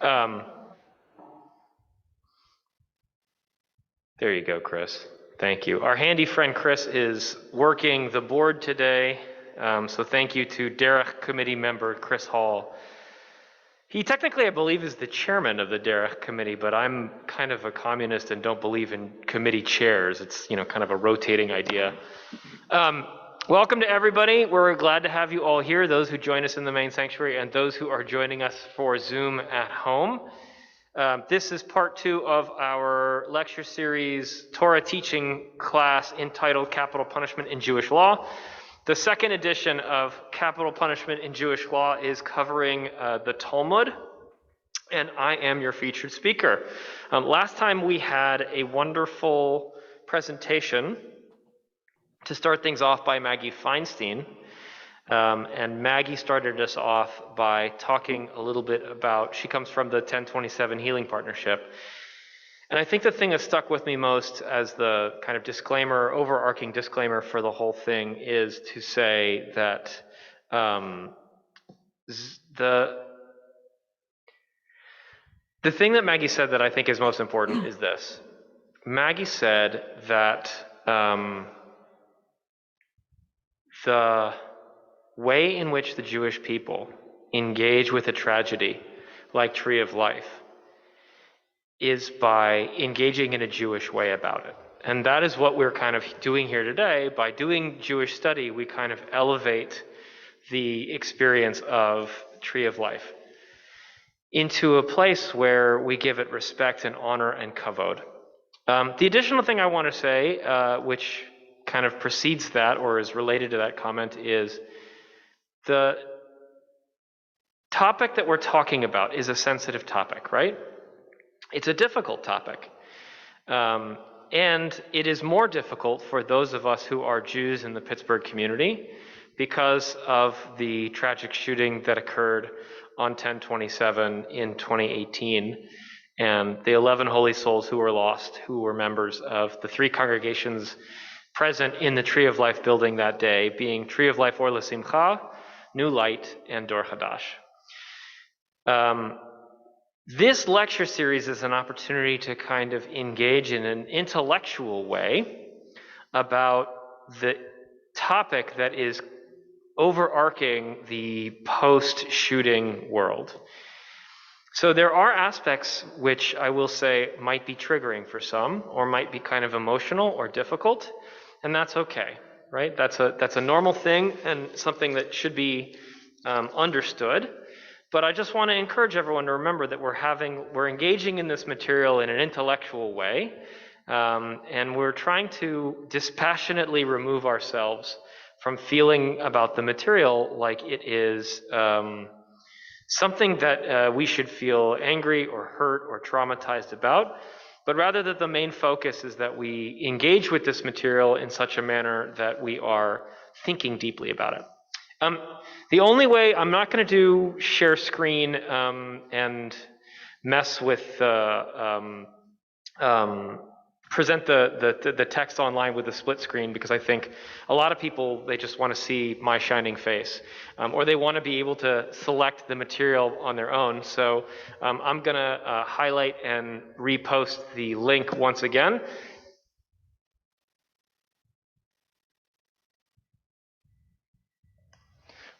There you go, Chris. Thank you. Our handy friend Chris is working the board today, so thank you to Derekh committee member Chris Hall. He technically, I believe, is the chairman of the Derekh committee, but I'm kind of a communist and don't believe in committee chairs. It's, kind of a rotating idea. Welcome to everybody. We're glad to have you all here, those who join us in the main sanctuary and those who are joining us for Zoom at home. This is part 2 of our lecture series Torah teaching class entitled Capital Punishment in Jewish Law. The second edition of Capital Punishment in Jewish Law is covering the Talmud, and I am your featured speaker. Last time we had a wonderful presentation to start things off by Maggie Feinstein. And Maggie started us off by talking a little bit about, she comes from the 1027 Healing Partnership. And I think the thing that stuck with me most as the kind of disclaimer, overarching disclaimer for the whole thing is to say that the thing that Maggie said that I think is most important is this. Maggie said that the way in which the Jewish people engage with a tragedy like Tree of Life is by engaging in a Jewish way about it. And that is what we're kind of doing here today. By doing Jewish study, we kind of elevate the experience of Tree of Life into a place where we give it respect and honor and kavod. The additional thing I want to say, which kind of precedes that or is related to that comment, is the topic that we're talking about is a sensitive topic, right? It's a difficult topic. And it is more difficult for those of us who are Jews in the Pittsburgh community because of the tragic shooting that occurred on 10/27 in 2018 and the 11 holy souls who were lost, who were members of the 3 congregations present in the Tree of Life building that day, being Tree of Life Or L'Simcha, New Light, and Dor Hadash. This lecture series is an opportunity to kind of engage in an intellectual way about the topic that is overarching the post-shooting world. So there are aspects which I will say might be triggering for some, or might be kind of emotional or difficult, and that's okay, right? That's a normal thing and something that should be understood. But I just want to encourage everyone to remember that we're engaging in this material in an intellectual way, and we're trying to dispassionately remove ourselves from feeling about the material like it is something that we should feel angry or hurt or traumatized about, but rather that the main focus is that we engage with this material in such a manner that we are thinking deeply about it. The only way, I'm not going to do share screen and mess with present the text online with the split screen, because I think a lot of people, they just want to see my shining face, or they want to be able to select the material on their own. So I'm going to highlight and repost the link once again.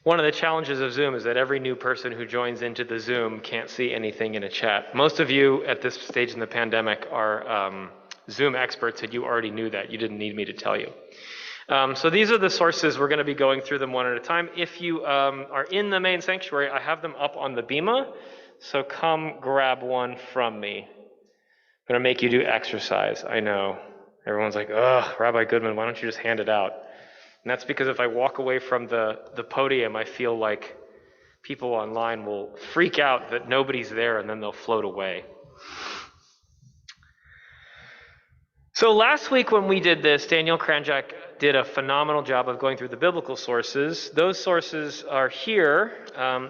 One of the challenges of Zoom is that every new person who joins into the Zoom can't see anything in a chat. Most of you at this stage in the pandemic are Zoom experts, and you already knew that. You didn't need me to tell you. So these are the sources. We're going to be going through them one at a time. If you are in the main sanctuary, I have them up on the bima, so come grab one from me. I'm going to make you do exercise. I know. Everyone's like, ugh, Rabbi Goodman, why don't you just hand it out? And that's because if I walk away from the podium, I feel like people online will freak out that nobody's there, and then they'll float away. So last week when we did this, Daniel Kranjak did a phenomenal job of going through the biblical sources. Those sources are here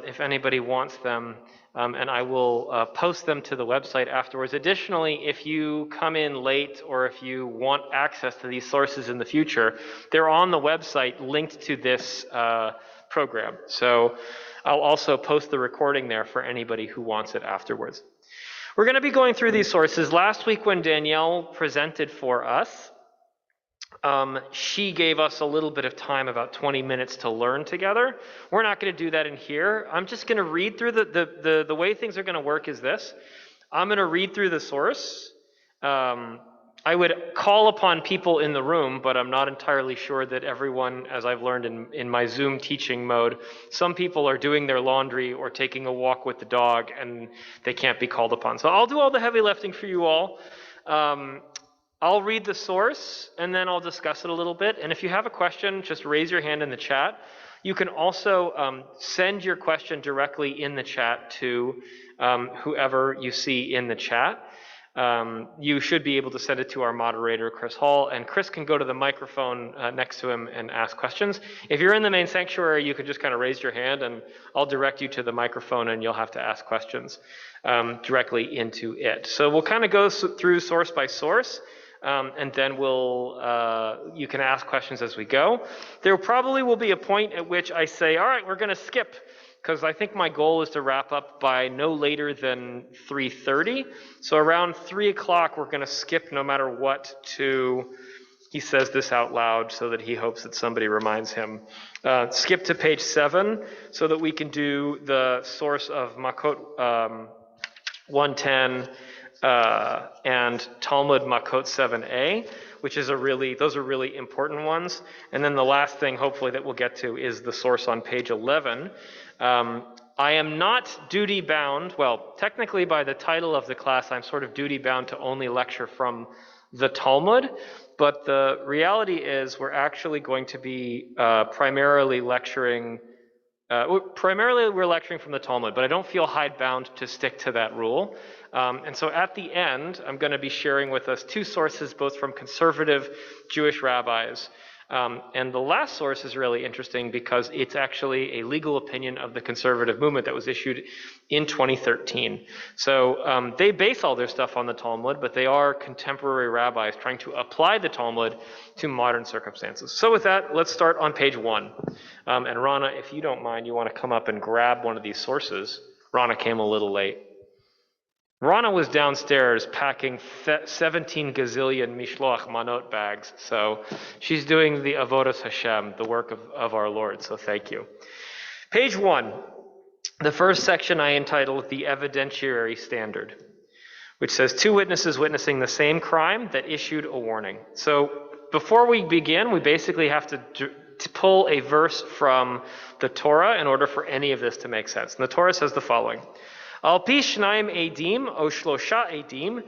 if anybody wants them, and I will post them to the website afterwards. Additionally, if you come in late or if you want access to these sources in the future, they're on the website linked to this program. So I'll also post the recording there for anybody who wants it afterwards. We're going to be going through these sources. Last week when Danielle presented for us, she gave us a little bit of time, about 20 minutes, to learn together. We're not going to do that in here. I'm just going to read through the way things are going to work is this. I'm going to read through the source. I would call upon people in the room, but I'm not entirely sure that everyone, as I've learned in my Zoom teaching mode, some people are doing their laundry or taking a walk with the dog and they can't be called upon. So I'll do all the heavy lifting for you all. I'll read the source and then I'll discuss it a little bit. And if you have a question, just raise your hand in the chat. You can also send your question directly in the chat to whoever you see in the chat. You should be able to send it to our moderator, Chris Hall, and Chris can go to the microphone next to him and ask questions. If you're in the main sanctuary, you can just kind of raise your hand and I'll direct you to the microphone and you'll have to ask questions directly into it. So we'll kind of go through source by source. And then you can ask questions as we go. There probably will be a point at which I say, all right, we're going to skip, because I think my goal is to wrap up by no later than 3:30. So around 3 o'clock, we're going to skip no matter what he says this out loud so that he hopes that somebody reminds him. Skip to page 7 so that we can do the source of Macho 110, and Talmud Makot 7a, which is those are really important ones. And then the last thing, hopefully, that we'll get to is the source on page 11. I am not duty bound. Well, technically, by the title of the class, I'm sort of duty bound to only lecture from the Talmud. But the reality is, we're actually going to be primarily lecturing. We're lecturing from the Talmud, but I don't feel hidebound to stick to that rule. And so at the end, I'm going to be sharing with us 2 sources, both from conservative Jewish rabbis. And the last source is really interesting because it's actually a legal opinion of the conservative movement that was issued in 2013. So they base all their stuff on the Talmud, but they are contemporary rabbis trying to apply the Talmud to modern circumstances. So with that, let's start on page 1. And Rana, if you don't mind, you want to come up and grab one of these sources. Rana came a little late. Rana was downstairs packing 17 gazillion mishloach manot bags. So she's doing the avodas Hashem, the work of our Lord. So thank you. Page 1. The first section I entitled The Evidentiary Standard, which says 2 witnesses witnessing the same crime that issued a warning. So before we begin, we basically have to pull a verse from the Torah in order for any of this to make sense. And the Torah says the following. Al pi shnaim edim o shlosha edim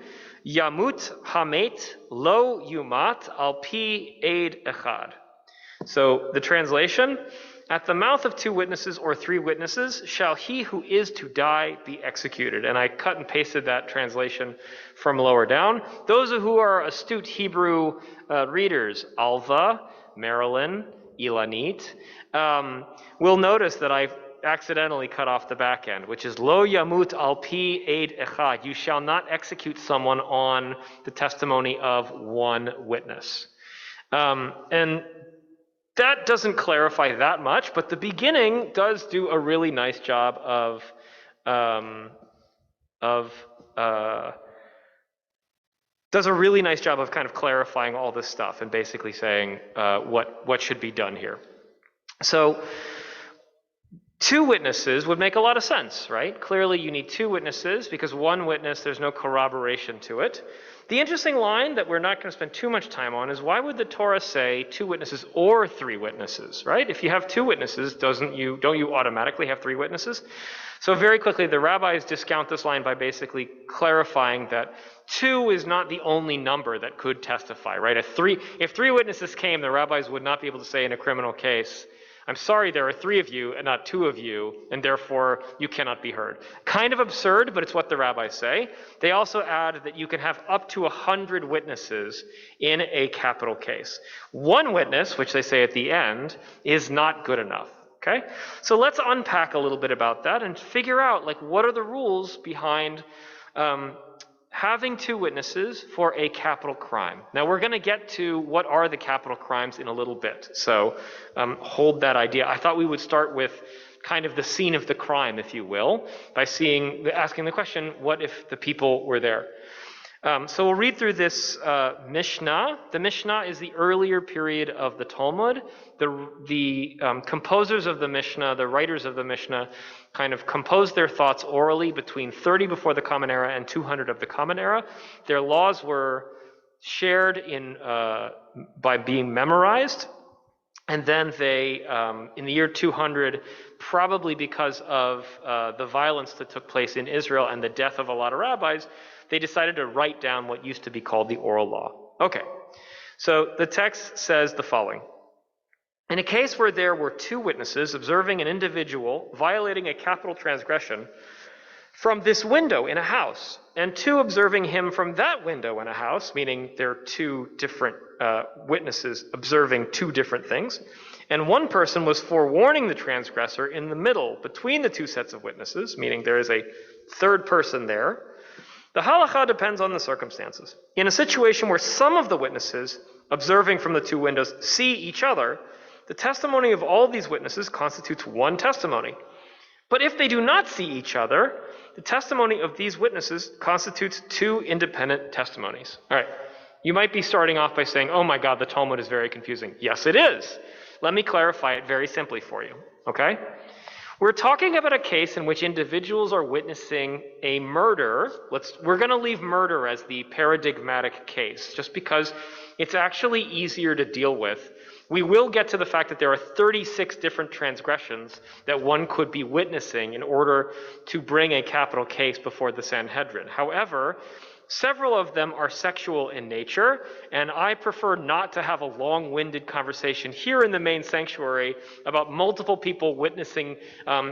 yamut hamet lo yumat al pi eid echad. So the translation, at the mouth of 2 witnesses or 3 witnesses shall he who is to die be executed. And I cut and pasted that translation from lower down. Those who are astute Hebrew readers, Alva, Marilyn, Ilanit, will notice that I've accidentally cut off the back end, which is lo yamut al pi eid echad. You shall not execute someone on the testimony of 1 witness. And that doesn't clarify that much, but the beginning does do a really nice job of kind of clarifying all this stuff and basically saying what should be done here. So 2 witnesses would make a lot of sense, right? Clearly you need 2 witnesses because 1 witness, there's no corroboration to it. The interesting line that we're not going to spend too much time on is why would the Torah say 2 witnesses or 3 witnesses, right? If you have 2 witnesses, don't you automatically have 3 witnesses? So very quickly, the rabbis discount this line by basically clarifying that 2 is not the only number that could testify, right? If 3 witnesses came, the rabbis would not be able to say in a criminal case, I'm sorry, there are 3 of you and not 2 of you, and therefore you cannot be heard. Kind of absurd, but it's what the rabbis say. They also add that you can have up to 100 witnesses in a capital case. 1 witness, which they say at the end, is not good enough. Okay? So let's unpack a little bit about that and figure out, what are the rules behind having 2 witnesses for a capital crime. Now we're going to get to what are the capital crimes in a little bit, so hold that idea. I thought we would start with kind of the scene of the crime, if you will, by asking the question, what if the people were there? So we'll read through this Mishnah. The Mishnah is the earlier period of the Talmud. The composers of the Mishnah, the writers of the Mishnah, kind of composed their thoughts orally between 30 before the Common Era and 200 of the Common Era. Their laws were shared by being memorized. And then they, in the year 200, probably because of the violence that took place in Israel and the death of a lot of rabbis, they decided to write down what used to be called the oral law. Okay, so the text says the following. In a case where there were two witnesses observing an individual violating a capital transgression from this window in a house, and two observing him from that window in a house, meaning there are two different witnesses observing two different things, and one person was forewarning the transgressor in the middle between the two sets of witnesses, meaning there is a third person there, the halacha depends on the circumstances. In a situation where some of the witnesses observing from the two windows see each other, the testimony of all these witnesses constitutes one testimony. But if they do not see each other, the testimony of these witnesses constitutes two independent testimonies. All right, you might be starting off by saying, oh my God, the Talmud is very confusing. Yes, it is. Let me clarify it very simply for you, okay? We're talking about a case in which individuals are witnessing a murder. We're going to leave murder as the paradigmatic case, just because it's actually easier to deal with. We will get to the fact that there are 36 different transgressions that one could be witnessing in order to bring a capital case before the Sanhedrin. However, several of them are sexual in nature, and I prefer not to have a long-winded conversation here in the main sanctuary about multiple people witnessing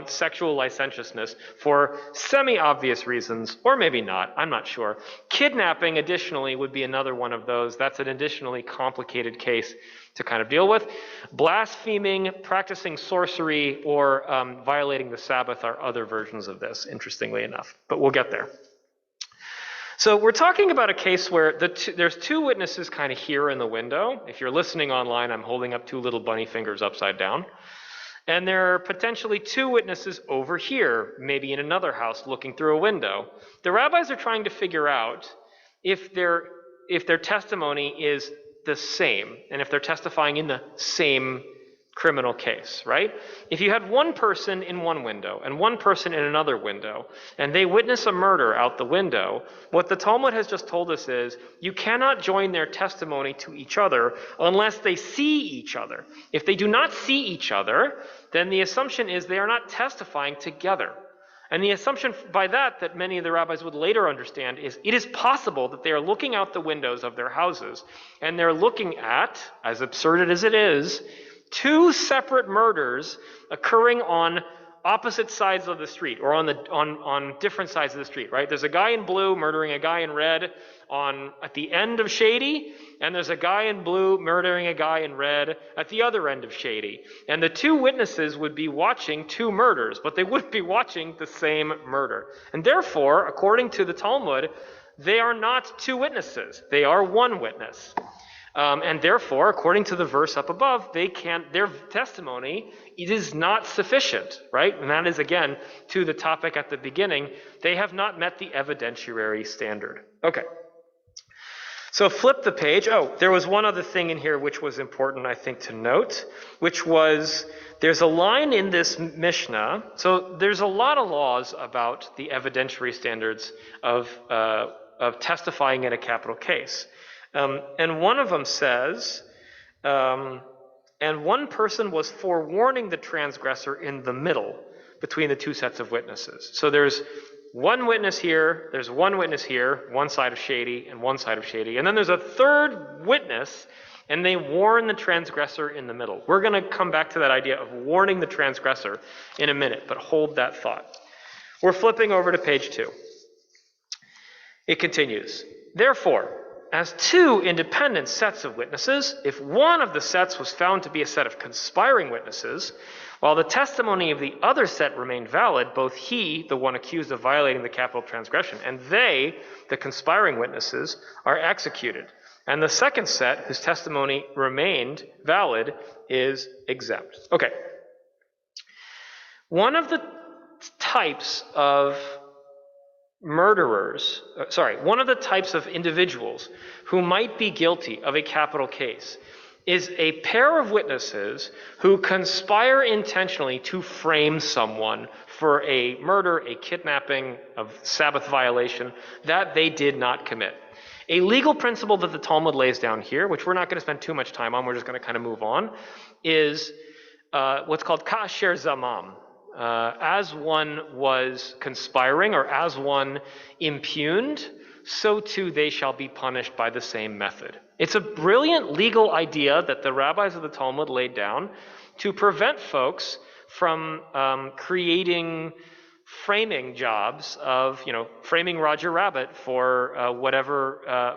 sexual licentiousness for semi-obvious reasons, or maybe not, I'm not sure. Kidnapping, additionally, would be another one of those. That's an additionally complicated case to kind of deal with. Blaspheming, practicing sorcery, or violating the Sabbath are other versions of this, interestingly enough, but we'll get there. So we're talking about a case where there's two witnesses kind of here in the window. If you're listening online, I'm holding up two little bunny fingers upside down. And there are potentially two witnesses over here, maybe in another house looking through a window. The rabbis are trying to figure out if their testimony is the same, and if they're testifying in the same criminal case, right? If you had one person in one window and one person in another window, and they witness a murder out the window, what the Talmud has just told us is you cannot join their testimony to each other unless they see each other. If they do not see each other, then the assumption is they are not testifying together. And the assumption by that many of the rabbis would later understand is it is possible that they are looking out the windows of their houses and they're looking at, as absurd as it is, two separate murders occurring on opposite sides of the street, or on different sides of the street, right? There's a guy in blue murdering a guy in red at the end of Shady, and there's a guy in blue murdering a guy in red at the other end of Shady. And the two witnesses would be watching two murders, but they wouldn't be watching the same murder. And therefore, according to the Talmud, they are not two witnesses. They are one witness. And therefore, according to the verse up above, their testimony, it is not sufficient, right? And that is, again, to the topic at the beginning, they have not met the evidentiary standard. Okay. So flip the page. Oh, there was one other thing in here which was important, I think, to note, which was there's a line in this Mishnah. So there's a lot of laws about the evidentiary standards of testifying in a capital case. And one of them says, and one person was forewarning the transgressor in the middle between the two sets of witnesses. So there's one witness here, there's one witness here, one side of Shady and one side of Shady. And then there's a third witness, and they warn the transgressor in the middle. We're going to come back to that idea of warning the transgressor in a minute, but hold that thought. We're flipping over to page 2. It continues. Therefore, as two independent sets of witnesses, if one of the sets was found to be a set of conspiring witnesses, while the testimony of the other set remained valid, both he, the one accused of violating the capital transgression, and they, the conspiring witnesses, are executed. And the second set, whose testimony remained valid, is exempt. Okay. One of the types of one of the types of individuals who might be guilty of a capital case is a pair of witnesses who conspire intentionally to frame someone for a murder, a kidnapping, a Sabbath violation that they did not commit. A legal principle that the Talmud lays down here, which we're not going to spend too much time on, we're just going to kind of move on, is what's called ka'asher zamam. As one was conspiring or as one impugned, so too they shall be punished by the same method. It's a brilliant legal idea that the rabbis of the Talmud laid down to prevent folks from creating framing jobs of, framing Roger Rabbit for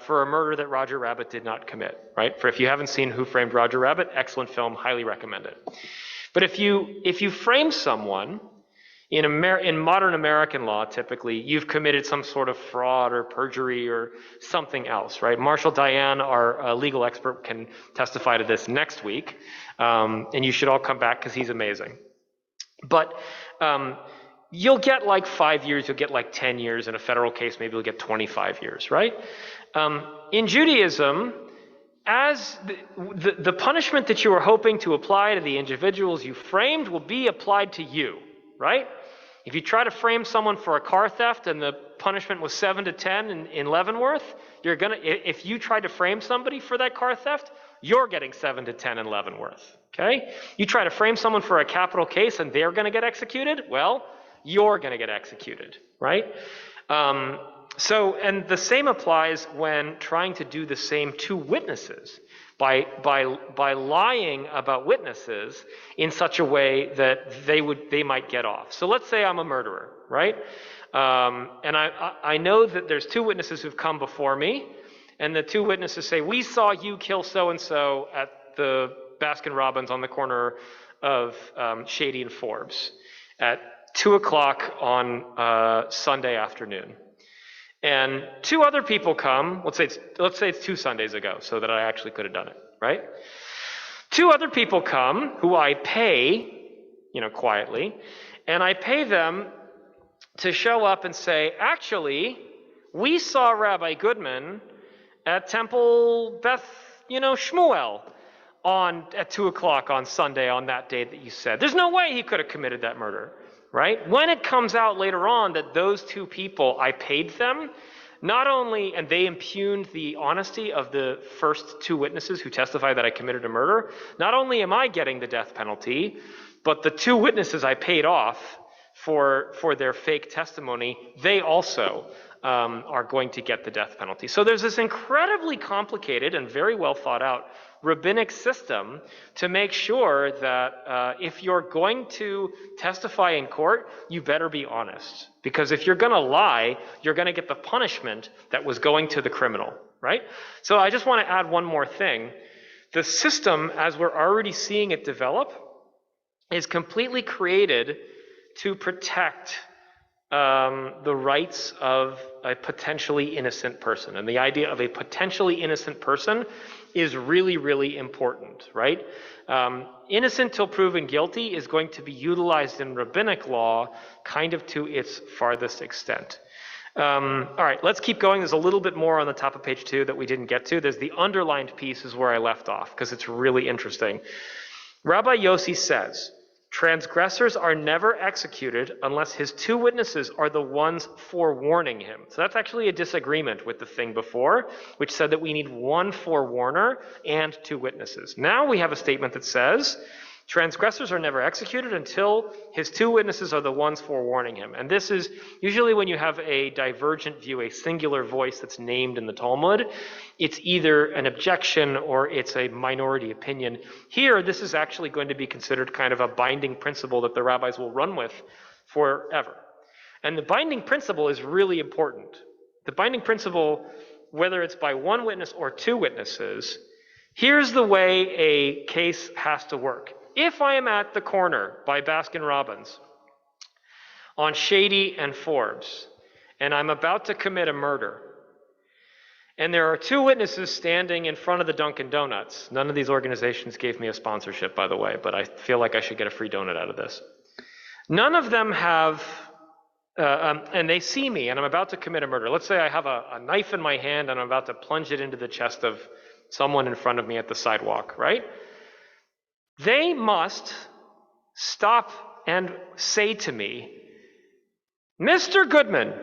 for a murder that Roger Rabbit did not commit, right? For if you haven't seen Who Framed Roger Rabbit, excellent film, highly recommend it. But if you frame someone, in modern American law, typically, you've committed some sort of fraud or perjury or something else, right? Marshall Diane, our legal expert, can testify to this next week, and you should all come back because he's amazing. But you'll get like 5 years, you'll get like 10 years. In a federal case, maybe you'll get 25 years, right? In Judaism, as the punishment that you were hoping to apply to the individuals you framed will be applied to you, right? If you try to frame someone for a car theft and the punishment was 7 to 10 in Leavenworth, if you tried to frame somebody for that car theft, you're getting 7 to 10 in Leavenworth, okay? You try to frame someone for a capital case and they're going to get executed, well, you're going to get executed, right? And the same applies when trying to do the same to witnesses by lying about witnesses in such a way that they might get off. So let's say I'm a murderer, right? And I know that there's 2 witnesses who've come before me, and the 2 witnesses say, we saw you kill so-and-so at the Baskin-Robbins on the corner of Shady and Forbes at 2 o'clock on Sunday afternoon. And 2 other people come, let's say it's 2 Sundays ago, so that I actually could have done it, right? 2 other people come who I pay, quietly, and I pay them to show up and say, actually, we saw Rabbi Goodman at Temple Beth, Shmuel at 2 o'clock on Sunday on that day that you said. There's no way he could have committed that murder. Right? When it comes out later on that those 2 people, I paid them, and they impugned the honesty of the first 2 witnesses who testified that I committed a murder, not only am I getting the death penalty, but the 2 witnesses I paid off for their fake testimony, they also are going to get the death penalty. So there's this incredibly complicated and very well thought out rabbinic system to make sure that if you're going to testify in court, you better be honest. Because if you're going to lie, you're going to get the punishment that was going to the criminal, right? So I just want to add one more thing. The system, as we're already seeing it develop, is completely created to protect the rights of a potentially innocent person. And the idea of a potentially innocent person is really, really important, right? Innocent till proven guilty is going to be utilized in rabbinic law kind of to its farthest extent. All right, let's keep going. There's a little bit more on the top of page 2 that we didn't get to. There's the underlined piece is where I left off because it's really interesting. Rabbi Yossi says, transgressors are never executed unless his 2 witnesses are the ones forewarning him. So that's actually a disagreement with the thing before, which said that we need 1 forewarner and 2 witnesses. Now we have a statement that says, transgressors are never executed until his 2 witnesses are the ones forewarning him. And this is usually when you have a divergent view, a singular voice that's named in the Talmud. It's either an objection or it's a minority opinion. Here, this is actually going to be considered kind of a binding principle that the rabbis will run with forever. And the binding principle is really important. The binding principle, whether it's by 1 witness or 2 witnesses, here's the way a case has to work. If I am at the corner by Baskin-Robbins on Shady and Forbes, and I'm about to commit a murder, and there are 2 witnesses standing in front of the Dunkin' Donuts. None of these organizations gave me a sponsorship, by the way, but I feel like I should get a free donut out of this. None of them have, and they see me and I'm about to commit a murder. Let's say I have a knife in my hand and I'm about to plunge it into the chest of someone in front of me at the sidewalk, right? They must stop and say to me, Mr. Goodman,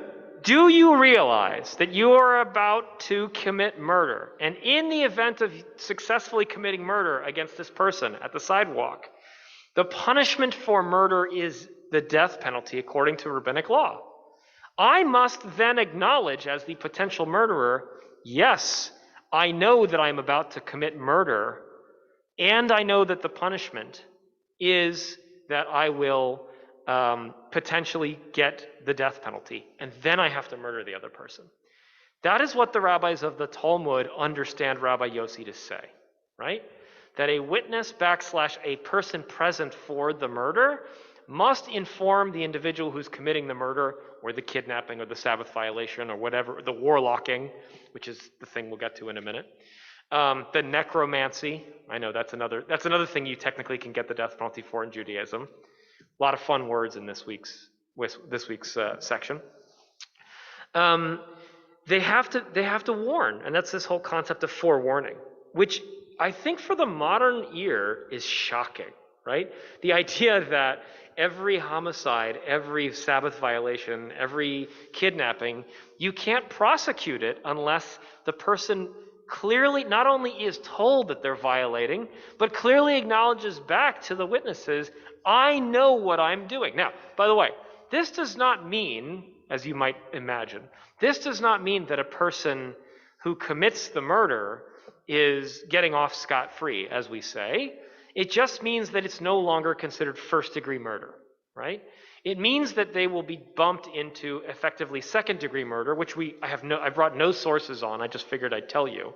do you realize that you are about to commit murder? And in the event of successfully committing murder against this person at the sidewalk, the punishment for murder is the death penalty according to rabbinic law. I must then acknowledge as the potential murderer, yes, I know that I'm about to commit murder, and I know that the punishment is that I will potentially get the death penalty, and then I have to murder the other person. That is what the rabbis of the Talmud understand Rabbi Yossi to say, right? That a witness / a person present for the murder must inform the individual who's committing the murder or the kidnapping or the Sabbath violation or whatever, the warlocking, which is the thing we'll get to in a minute. The necromancy, I know that's another thing you technically can get the death penalty for in Judaism. A lot of fun words in this week's section. They have to warn, and that's this whole concept of forewarning, which I think for the modern ear is shocking, right? The idea that every homicide, every Sabbath violation, every kidnapping, you can't prosecute it unless the person clearly not only is told that they're violating, but clearly acknowledges back to the witnesses, I know what I'm doing. Now, by the way, this does not mean, as you might imagine, this does not mean that a person who commits the murder is getting off scot-free, as we say. It just means that it's no longer considered first-degree murder, right? It means that they will be bumped into effectively second-degree murder, which I brought no sources on. I just figured I'd tell you.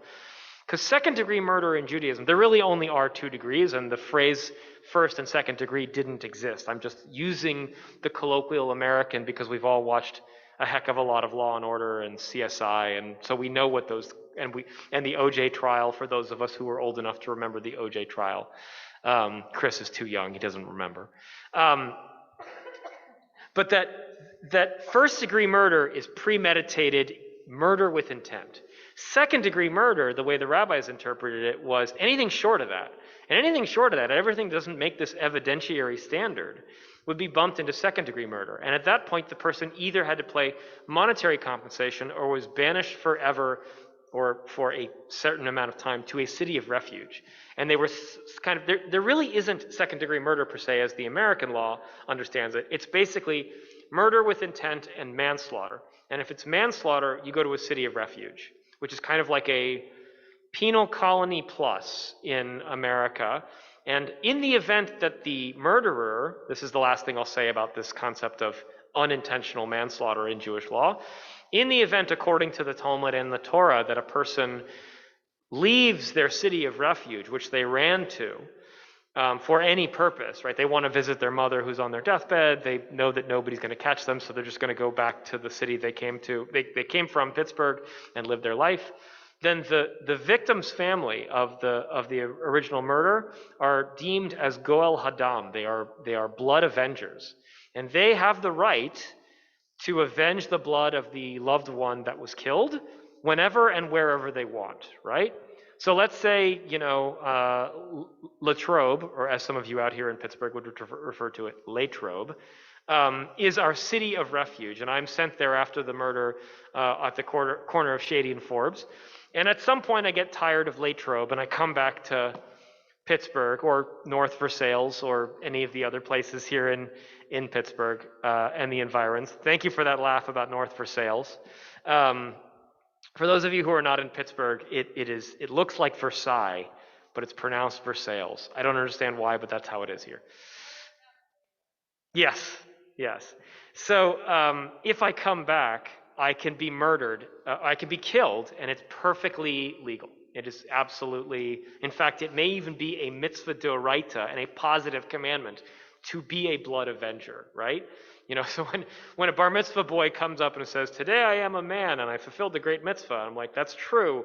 Because second-degree murder in Judaism, there really only are 2 degrees, and the phrase first and second degree didn't exist. I'm just using the colloquial American because we've all watched a heck of a lot of Law and Order and CSI, and so we know what those, and the OJ trial, for those of us who are old enough to remember the OJ trial. Chris is too young, he doesn't remember. But that first-degree murder is premeditated murder with intent. Second-degree murder, the way the rabbis interpreted it, was anything short of that. And anything short of that, everything doesn't make this evidentiary standard, would be bumped into second-degree murder. And at that point, the person either had to pay monetary compensation or was banished forever or for a certain amount of time to a city of refuge. And they were kind of, there really isn't second-degree murder per se as the American law understands it. It's basically murder with intent and manslaughter. And if it's manslaughter, you go to a city of refuge, which is kind of like a penal colony plus in America. And in the event that the murderer, this is the last thing I'll say about this concept of unintentional manslaughter in Jewish law, in the event, according to the Talmud and the Torah, that a person leaves their city of refuge, which they ran to, for any purpose, right? They want to visit their mother who's on their deathbed. They know that nobody's going to catch them, so they're just going to go back to the city they came to. They came from, Pittsburgh, and live their life. Then the victim's family of the original murder are deemed as Goel Hadam. They are blood avengers, and they have the right to avenge the blood of the loved one that was killed whenever and wherever they want, right? So let's say, Latrobe, or as some of you out here in Pittsburgh would refer to it, Latrobe, is our city of refuge, and I'm sent there after the murder at the corner of Shady and Forbes. And at some point I get tired of Latrobe and I come back to Pittsburgh or North Versailles or any of the other places here in Pittsburgh and the environs. Thank you for that laugh about North Versailles. For those of you who are not in Pittsburgh, it looks like Versailles, but it's pronounced Versailles. I don't understand why, but that's how it is here. Yes. So if I come back, I can be murdered, I can be killed, and it's perfectly legal. It is absolutely, in fact, it may even be a mitzvah d'oraita and a positive commandment to be a blood avenger, right? So when a bar mitzvah boy comes up and says, today I am a man and I fulfilled the great mitzvah, I'm like, that's true.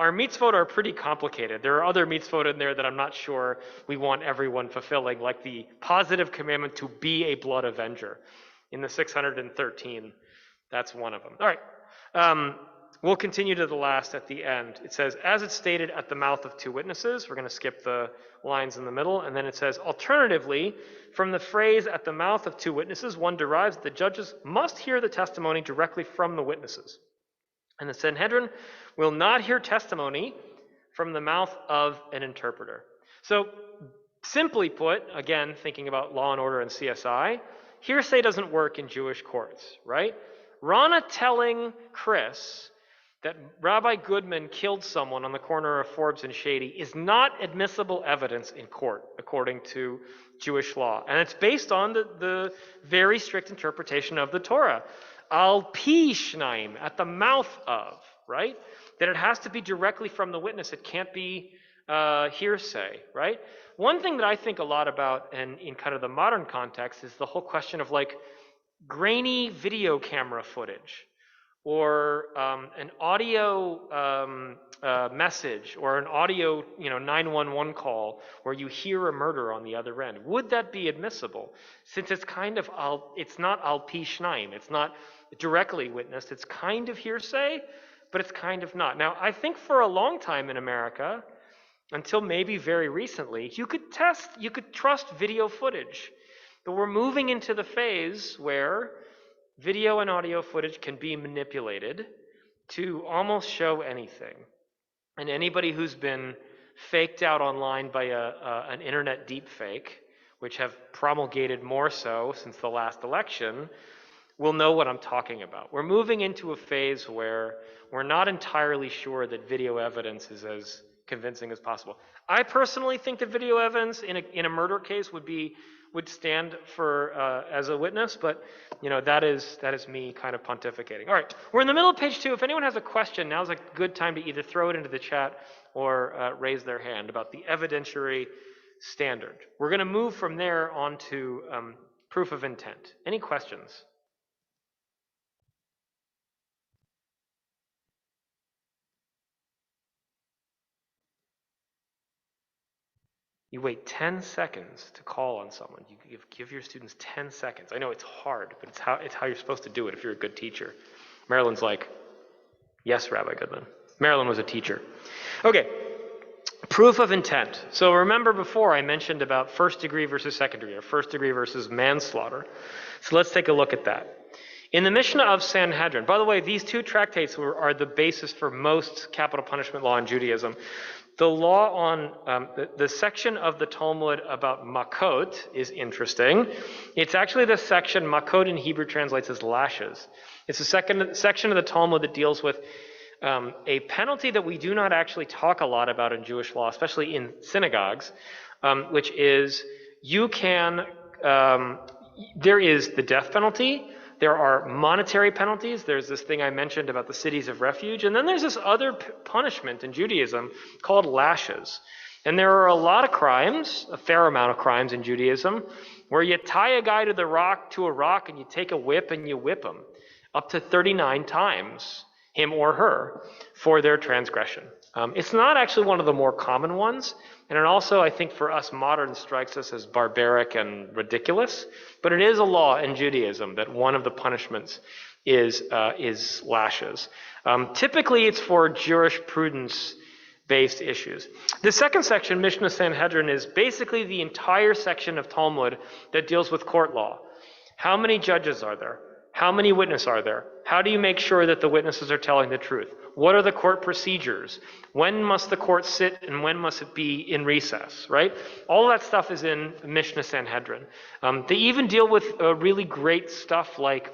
Our mitzvot are pretty complicated. There are other mitzvot in there that I'm not sure we want everyone fulfilling, like the positive commandment to be a blood avenger. In the 613, that's one of them. All right. We'll continue to the last at the end. It says, as it's stated at the mouth of two witnesses. We're going to skip the lines in the middle. And then it says, alternatively, from the phrase at the mouth of two witnesses, one derives that the judges must hear the testimony directly from the witnesses. And the Sanhedrin will not hear testimony from the mouth of an interpreter. So simply put, again, thinking about Law and Order and CSI, hearsay doesn't work in Jewish courts, right? Rana telling Chris that Rabbi Goodman killed someone on the corner of Forbes and Shady is not admissible evidence in court, according to Jewish law. And it's based on the very strict interpretation of the Torah. Al pi shnaim, at the mouth of, right? That it has to be directly from the witness. It can't be hearsay, right? One thing that I think a lot about in kind of the modern context is the whole question of like grainy video camera footage, or an audio message, or an audio 911 call where you hear a murder on the other end. Would that be admissible? Since it's kind of it's not al pi shnaim, it's not directly witnessed, it's kind of hearsay, but it's kind of not. Now, I think for a long time in America, until maybe very recently, you could trust video footage. But we're moving into the phase where video and audio footage can be manipulated to almost show anything. And anybody who's been faked out online by an internet deepfake, which have promulgated more so since the last election, will know what I'm talking about. We're moving into a phase where we're not entirely sure that video evidence is as convincing as possible. I personally think that video evidence in a murder case would stand for as a witness, but that is me kind of pontificating. All right, we're in the middle of page 2. If anyone has a question, now's a good time to either throw it into the chat or raise their hand about the evidentiary standard. We're going to move from there on to proof of intent. Any questions? You wait 10 seconds to call on someone. You give your students 10 seconds. I know it's hard, but it's how you're supposed to do it if you're a good teacher. Marilyn's like, yes, Rabbi Goodman. Marilyn was a teacher. Okay, proof of intent. So remember before I mentioned about first degree versus second degree, or first degree versus manslaughter. So let's take a look at that. In the Mishnah of Sanhedrin, by the way, these two tractates are the basis for most capital punishment law in Judaism. The law on the section of the Talmud about makot is interesting. It's actually the section, makot in Hebrew translates as lashes. It's the section of the Talmud that deals with a penalty that we do not actually talk a lot about in Jewish law, especially in synagogues, which is there is the death penalty. There are monetary penalties. There's this thing I mentioned about the cities of refuge. And then there's this other punishment in Judaism called lashes. And there are a lot of crimes, a fair amount of crimes in Judaism, where you tie a guy to a rock and you take a whip and you whip him up to 39 times, him or her, for their transgression. It's not actually one of the more common ones. And it also, I think, for us modern strikes us as barbaric and ridiculous. But it is a law in Judaism that one of the punishments is lashes. Typically, it's for jurisprudence-based issues. The second section, Mishnah Sanhedrin, is basically the entire section of Talmud that deals with court law. How many judges are there? How many witnesses are there? How do you make sure that the witnesses are telling the truth? What are the court procedures? When must the court sit and when must it be in recess, right? All that stuff is in Mishnah Sanhedrin. They even deal with really great stuff like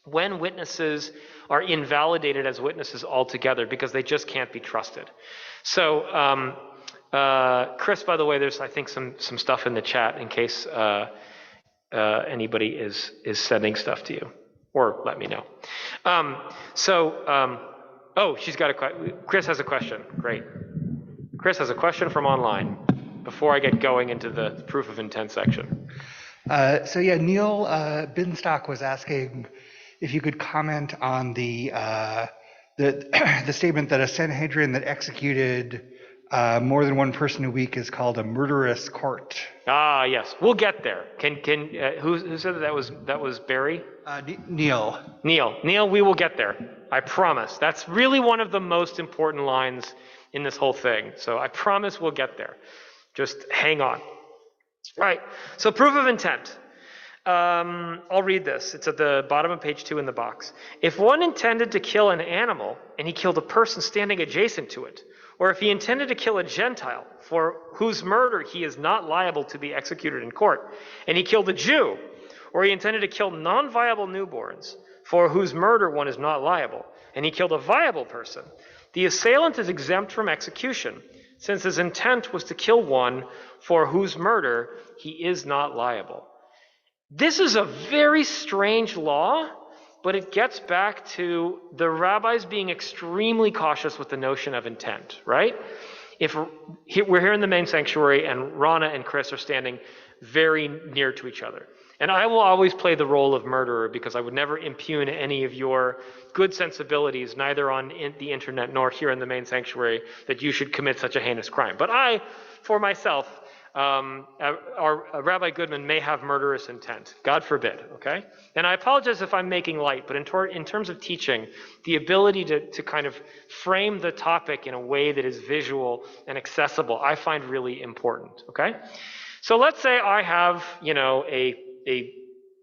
when witnesses are invalidated as witnesses altogether because they just can't be trusted. So, Chris, by the way, there's, I think, some stuff in the chat in case anybody is sending stuff to you. Or let me know. She's got a question. Chris has a question. Great. Chris has a question from online before I get going into the proof of intent section. Neil Binstock was asking if you could comment on the the statement that a Sanhedrin that executed more than one person a week is called a murderous court. Ah, yes, we'll get there. Who said that was Barry? Neil. Neil, we will get there. I promise. That's really one of the most important lines in this whole thing. So I promise we'll get there. Just hang on. All right, so proof of intent. I'll read this. It's at the bottom of page 2 in the box. If one intended to kill an animal and he killed a person standing adjacent to it, or if he intended to kill a Gentile for whose murder he is not liable to be executed in court, and he killed a Jew, or he intended to kill non-viable newborns for whose murder one is not liable, and he killed a viable person, the assailant is exempt from execution, since his intent was to kill one for whose murder he is not liable. This is a very strange law, but it gets back to the rabbis being extremely cautious with the notion of intent, right? If we're here in the main sanctuary and Rana and Chris are standing very near to each other, and I will always play the role of murderer because I would never impugn any of your good sensibilities, neither on the internet nor here in the main sanctuary, that you should commit such a heinous crime. But I, for myself, Rabbi Goodman may have murderous intent. God forbid, okay? And I apologize if I'm making light, but in terms of teaching, the ability to kind of frame the topic in a way that is visual and accessible, I find really important, okay? So let's say I have,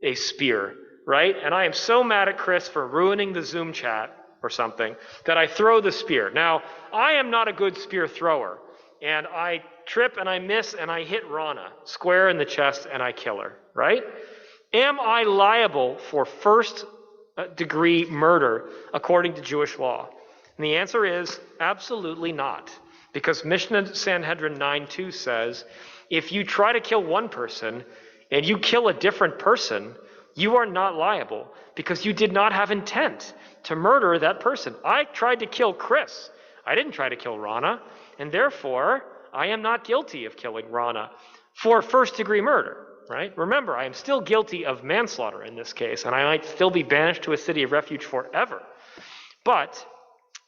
a spear, right? And I am so mad at Chris for ruining the Zoom chat or something that I throw the spear. Now, I am not a good spear thrower, and I trip and I miss and I hit Rana square in the chest and I kill her, right? Am I liable for first degree murder according to Jewish law? And the answer is absolutely not. Because Mishnah Sanhedrin 9:2 says, if you try to kill one person and you kill a different person, you are not liable because you did not have intent to murder that person. I tried to kill Chris. I didn't try to kill Rana, and therefore I am not guilty of killing Rana for first-degree murder, right? Remember, I am still guilty of manslaughter in this case, and I might still be banished to a city of refuge forever. But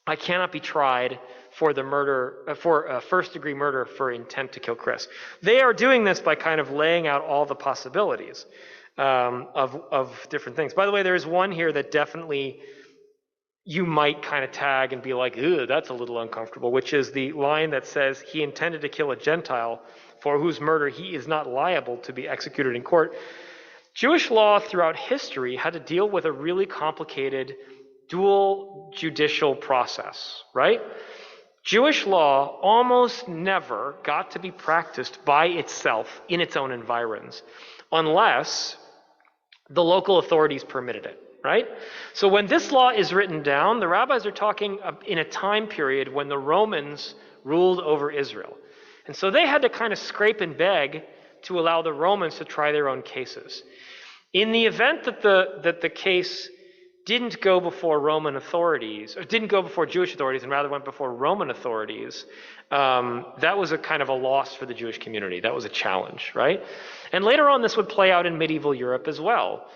I cannot be tried for the murder, for first-degree murder for intent to kill Chris. They are doing this by kind of laying out all the possibilities of different things. By the way, there is one here that definitely you might kind of tag and be like, ew, that's a little uncomfortable, which is the line that says he intended to kill a Gentile for whose murder he is not liable to be executed in court. Jewish law throughout history had to deal with a really complicated dual judicial process, right? Jewish law almost never got to be practiced by itself in its own environs, unless the local authorities permitted it. Right? So when this law is written down, the rabbis are talking in a time period when the Romans ruled over Israel. And so they had to kind of scrape and beg to allow the Romans to try their own cases. In the event that the case didn't go before Roman authorities, or didn't go before Jewish authorities and rather went before Roman authorities, that was a kind of a loss for the Jewish community. That was a challenge, right? And later on, this would play out in medieval Europe as well.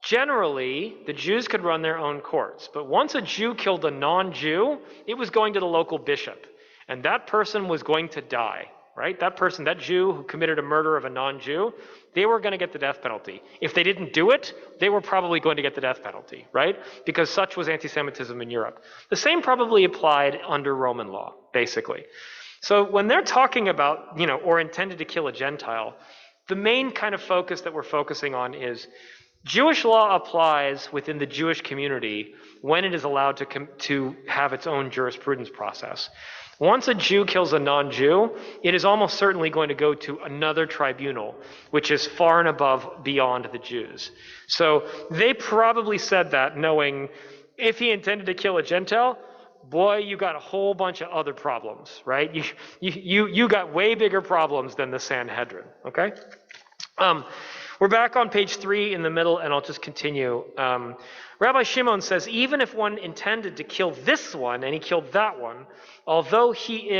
Generally, the Jews could run their own courts, but once a Jew killed a non-Jew, it was going to the local bishop, and that person was going to die, right? That Jew who committed a murder of a non-Jew, they were going to get the death penalty. If they didn't do it, they were probably going to get the death penalty, right? Because such was anti-Semitism in Europe. The same probably applied under Roman law, basically. So when they're talking about, or intended to kill a Gentile, the main kind of focus that we're focusing on is Jewish law applies within the Jewish community when it is allowed to have its own jurisprudence process. Once a Jew kills a non-Jew, it is almost certainly going to go to another tribunal, which is far and above beyond the Jews. So they probably said that knowing if he intended to kill a Gentile, boy, you got a whole bunch of other problems, right? You got way bigger problems than the Sanhedrin, okay? We're back on page 3 in the middle, and I'll just continue. Rabbi Shimon says, even if one intended to kill this one and he killed that one, although he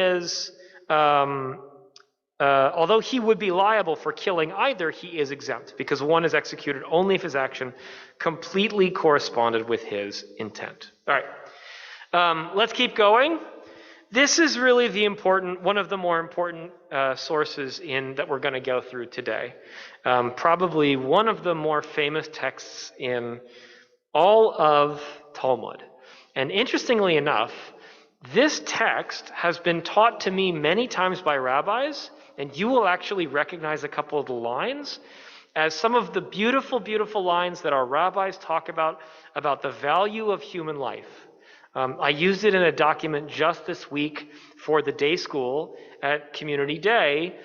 would be liable for killing either, he is exempt, because one is executed only if his action completely corresponded with his intent. All right. Let's keep going. This is really one of the more important sources that we're going to go through today. Probably one of the more famous texts in all of Talmud. And interestingly enough, this text has been taught to me many times by rabbis, and you will actually recognize a couple of the lines as some of the beautiful, beautiful lines that our rabbis talk about the value of human life. I used it in a document just this week for the day school at Community Day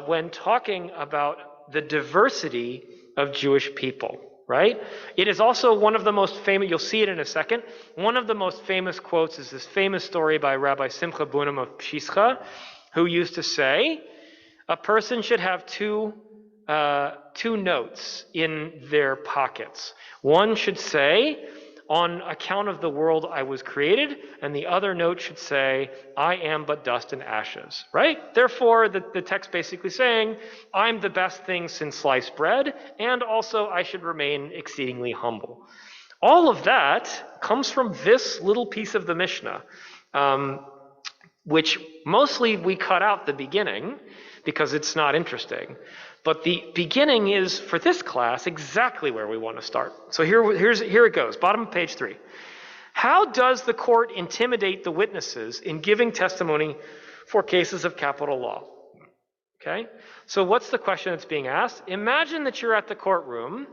when talking about the diversity of Jewish people, right? It is also one of the most famous, you'll see it in a second, one of the most famous quotes is this famous story by Rabbi Simcha Bunim of Pshischa, who used to say, a person should have two notes in their pockets. One should say, on account of the world I was created, and the other note should say, I am but dust and ashes, right? Therefore, the text basically saying, I'm the best thing since sliced bread, and also I should remain exceedingly humble. All of that comes from this little piece of the Mishnah, which mostly we cut out the beginning because it's not interesting. But the beginning is, for this class, exactly where we want to start. So here it goes, bottom of page 3. How does the court intimidate the witnesses in giving testimony for cases of capital law? Okay, so what's the question that's being asked? Imagine that you're at the courtroom,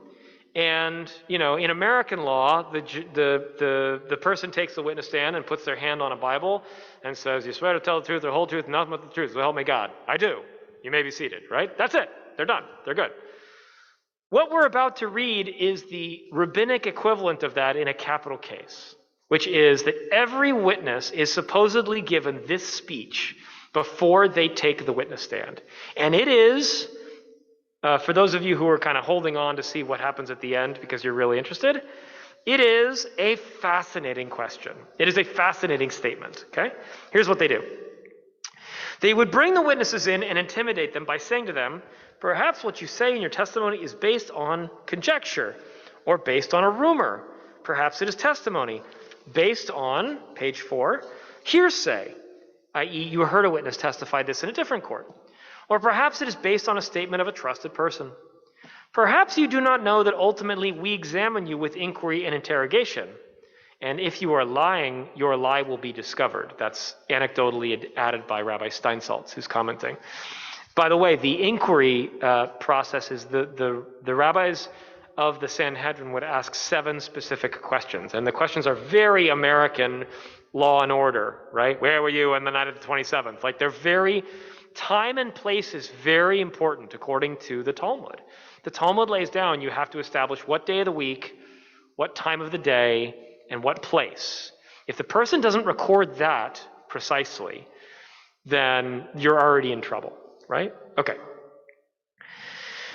and in American law, the person takes the witness stand and puts their hand on a Bible and says, "You swear to tell the truth, the whole truth, and nothing but the truth. So help me God." I do. You may be seated. Right? That's it. They're done. They're good. What we're about to read is the rabbinic equivalent of that in a capital case, which is that every witness is supposedly given this speech before they take the witness stand. And it is, for those of you who are kind of holding on to see what happens at the end because you're really interested, it is a fascinating question. It is a fascinating statement. Okay? Here's what they do. They would bring the witnesses in and intimidate them by saying to them, perhaps what you say in your testimony is based on conjecture or based on a rumor. Perhaps it is testimony based on, page 4, hearsay, i.e. you heard a witness testify this in a different court. Or perhaps it is based on a statement of a trusted person. Perhaps you do not know that ultimately we examine you with inquiry and interrogation. And if you are lying, your lie will be discovered. That's anecdotally added by Rabbi Steinsaltz, who's commenting. By the way, the inquiry process is the rabbis of the Sanhedrin would ask 7 specific questions. And the questions are very American law and order, right? Where were you on the night of the 27th? Like time and place is very important according to the Talmud. The Talmud lays down you have to establish what day of the week, what time of the day, and what place. If the person doesn't record that precisely, then you're already in trouble, right? Okay.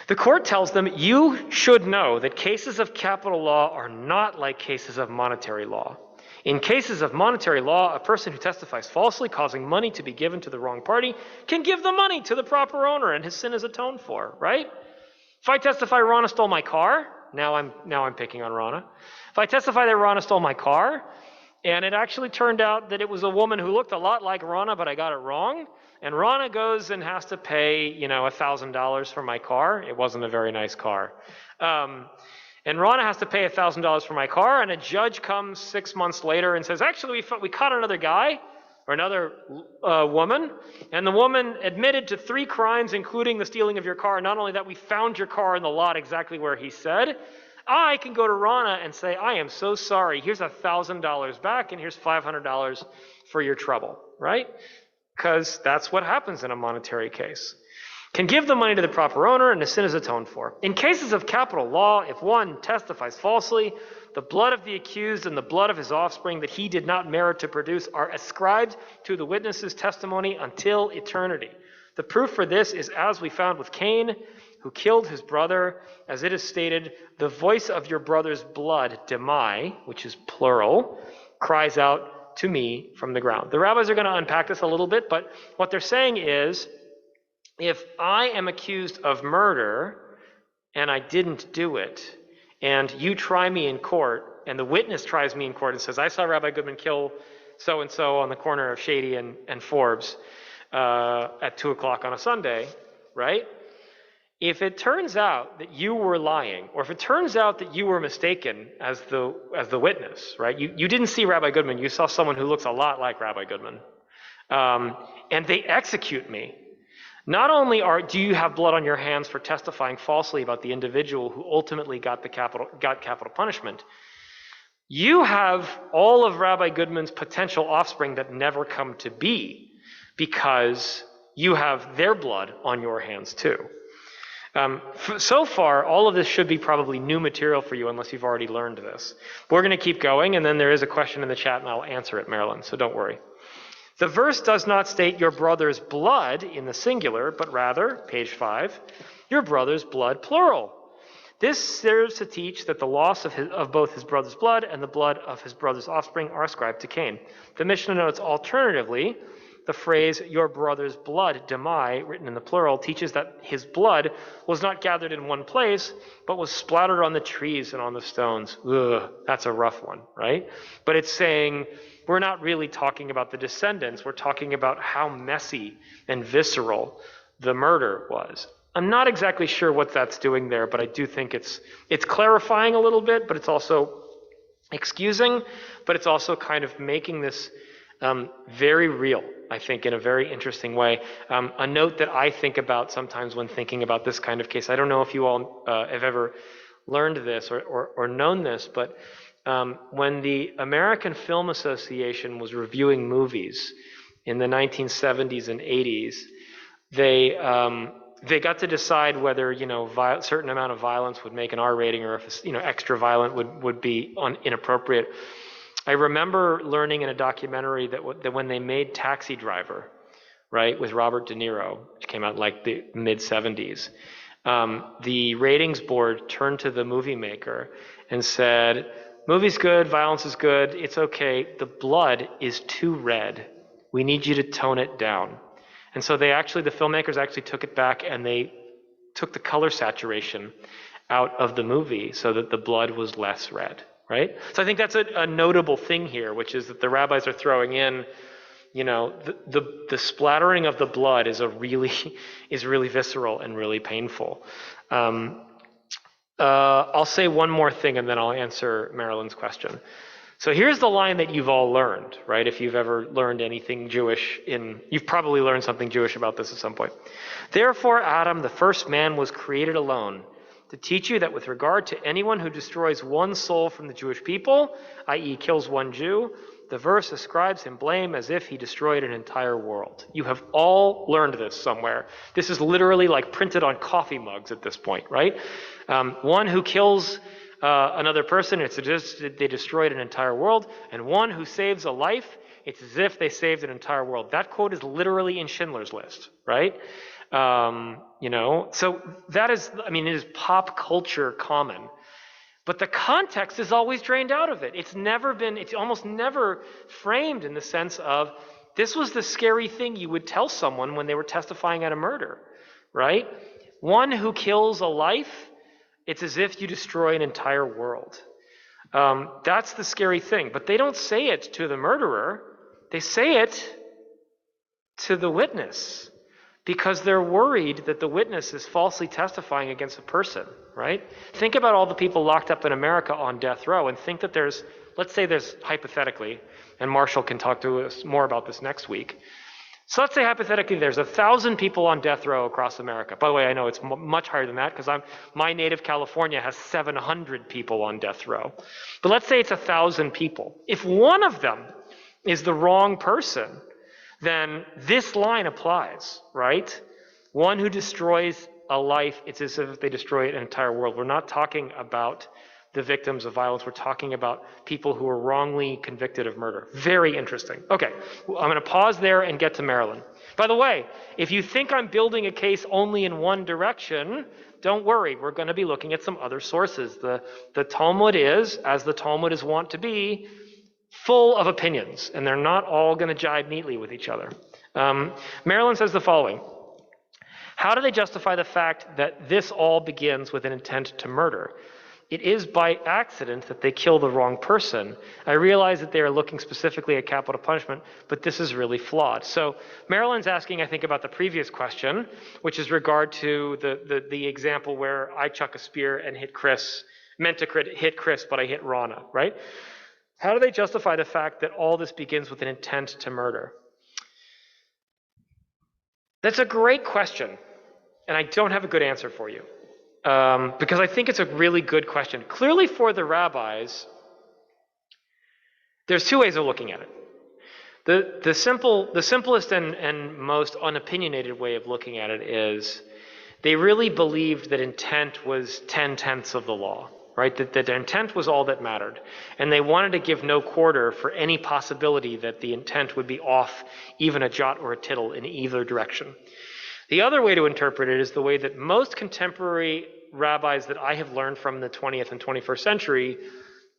The court tells them, you should know that cases of capital law are not like cases of monetary law. In cases of monetary law, a person who testifies falsely, causing money to be given to the wrong party, can give the money to the proper owner and his sin is atoned for, right? If I testify Rana stole my car, now I'm picking on Rana. If I testify that Rana stole my car, and it actually turned out that it was a woman who looked a lot like Rana, but I got it wrong, and Rana goes and has to pay, $1,000 for my car. It wasn't a very nice car. And Rana has to pay $1,000 for my car, and a judge comes 6 months later and says, actually, we caught another guy, or another woman, and the woman admitted to 3 crimes, including the stealing of your car. Not only that, we found your car in the lot exactly where he said. I can go to Rana and say, I am so sorry. Here's $1,000 back, and here's $500 for your trouble, right? Because that's what happens in a monetary case. Can give the money to the proper owner, and the sin is atoned for. In cases of capital law, if one testifies falsely, the blood of the accused and the blood of his offspring that he did not merit to produce are ascribed to the witness's testimony until eternity. The proof for this is as we found with Cain, who killed his brother, as it is stated, the voice of your brother's blood, demai, which is plural, cries out to me from the ground. The rabbis are going to unpack this a little bit, but what they're saying is, if I am accused of murder and I didn't do it, and you try me in court, and the witness tries me in court and says, I saw Rabbi Goodman kill so-and-so on the corner of Shady and Forbes at 2 o'clock on a Sunday, right? If it turns out that you were lying, or if it turns out that you were mistaken as the witness, right? You didn't see Rabbi Goodman, you saw someone who looks a lot like Rabbi Goodman, and they execute me. Not only do you have blood on your hands for testifying falsely about the individual who ultimately got capital punishment, you have all of Rabbi Goodman's potential offspring that never come to be, because you have their blood on your hands too. So far, all of this should be probably new material for you unless you've already learned this. We're going to keep going, and then there is a question in the chat, and I'll answer it, Marilyn, so don't worry. The verse does not state your brother's blood in the singular, but rather, page 5, your brother's blood, plural. This serves to teach that the loss of both his brother's blood and the blood of his brother's offspring are ascribed to Cain. The Mishnah notes alternatively, the phrase, your brother's blood, demai, written in the plural, teaches that his blood was not gathered in one place, but was splattered on the trees and on the stones. Ugh, that's a rough one, right? But it's saying, we're not really talking about the descendants, we're talking about how messy and visceral the murder was. I'm not exactly sure what that's doing there, but I do think it's clarifying a little bit, but it's also excusing, but it's also kind of making this very real, I think, in a very interesting way. A note that I think about sometimes when thinking about this kind of case, I don't know if you all have ever learned this or known this, but when the American Film Association was reviewing movies in the 1970s and 80s, they got to decide whether, certain amount of violence would make an R rating, or if, extra violent would be inappropriate. I remember learning in a documentary that when they made Taxi Driver, right, with Robert De Niro, which came out like the mid-70s, the ratings board turned to the movie maker and said, movie's good, violence is good, it's okay, the blood is too red. We need you to tone it down. And so the filmmakers actually took it back, and they took the color saturation out of the movie so that the blood was less red. Right? So I think that's a notable thing here, which is that the rabbis are throwing in, the splattering of the blood is really visceral and really painful. I'll say one more thing, and then I'll answer Marilyn's question. So here's the line that you've all learned, right? If you've ever learned anything Jewish, you've probably learned something Jewish about this at some point. Therefore, Adam, the first man, was created alone, to teach you that with regard to anyone who destroys one soul from the Jewish people, i.e. kills one Jew, the verse ascribes him blame as if he destroyed an entire world. You have all learned this somewhere. This is literally like printed on coffee mugs at this point, right? One who kills another person, it's as if they destroyed an entire world. And one who saves a life, it's as if they saved an entire world. That quote is literally in Schindler's List, right? So that is, it is pop culture common, but the context is always drained out of it. It's almost never framed in the sense of, this was the scary thing you would tell someone when they were testifying at a murder, right? One who kills a life, it's as if you destroy an entire world. That's the scary thing, but they don't say it to the murderer, they say it to the witness, because they're worried that the witness is falsely testifying against a person, right? Think about all the people locked up in America on death row, and think that let's say there's hypothetically, and Marshall can talk to us more about this next week. So let's say hypothetically there's 1,000 people on death row across America. By the way, I know it's much higher than that, because my native California has 700 people on death row. But let's say it's 1,000 people. If one of them is the wrong person, then this line applies, right? One who destroys a life, it's as if they destroy an entire world. We're not talking about the victims of violence. We're talking about people who are wrongly convicted of murder. Very interesting. Okay, I'm going to pause there and get to Marilyn. By the way, if you think I'm building a case only in one direction, don't worry. We're going to be looking at some other sources. The Talmud is, as the Talmud is wont to be, full of opinions, and they're not all going to jibe neatly with each other. Marilyn says the following: how do they justify the fact that this all begins with an intent to murder? it is by accident that they kill the wrong person. I realize that they are looking specifically at capital punishment, but this is really flawed. So Marilyn's asking, I think, about the previous question, which is regard to the example where I chuck a spear and hit Chris, meant to hit Chris, but I hit Rana, right? How do they justify the fact that all this begins with an intent to murder? That's a great question, and I don't have a good answer for you. Because I think it's a really good question. Clearly for the rabbis, there's two ways of looking at it. The simplest and most unopinionated way of looking at it is they really believed that intent was 10/10 of the law, right? That their intent was all that mattered. And they wanted to give no quarter for any possibility that the intent would be off even a jot or a tittle in either direction. The other way to interpret it is the way that most contemporary rabbis that I have learned from the 20th and 21st century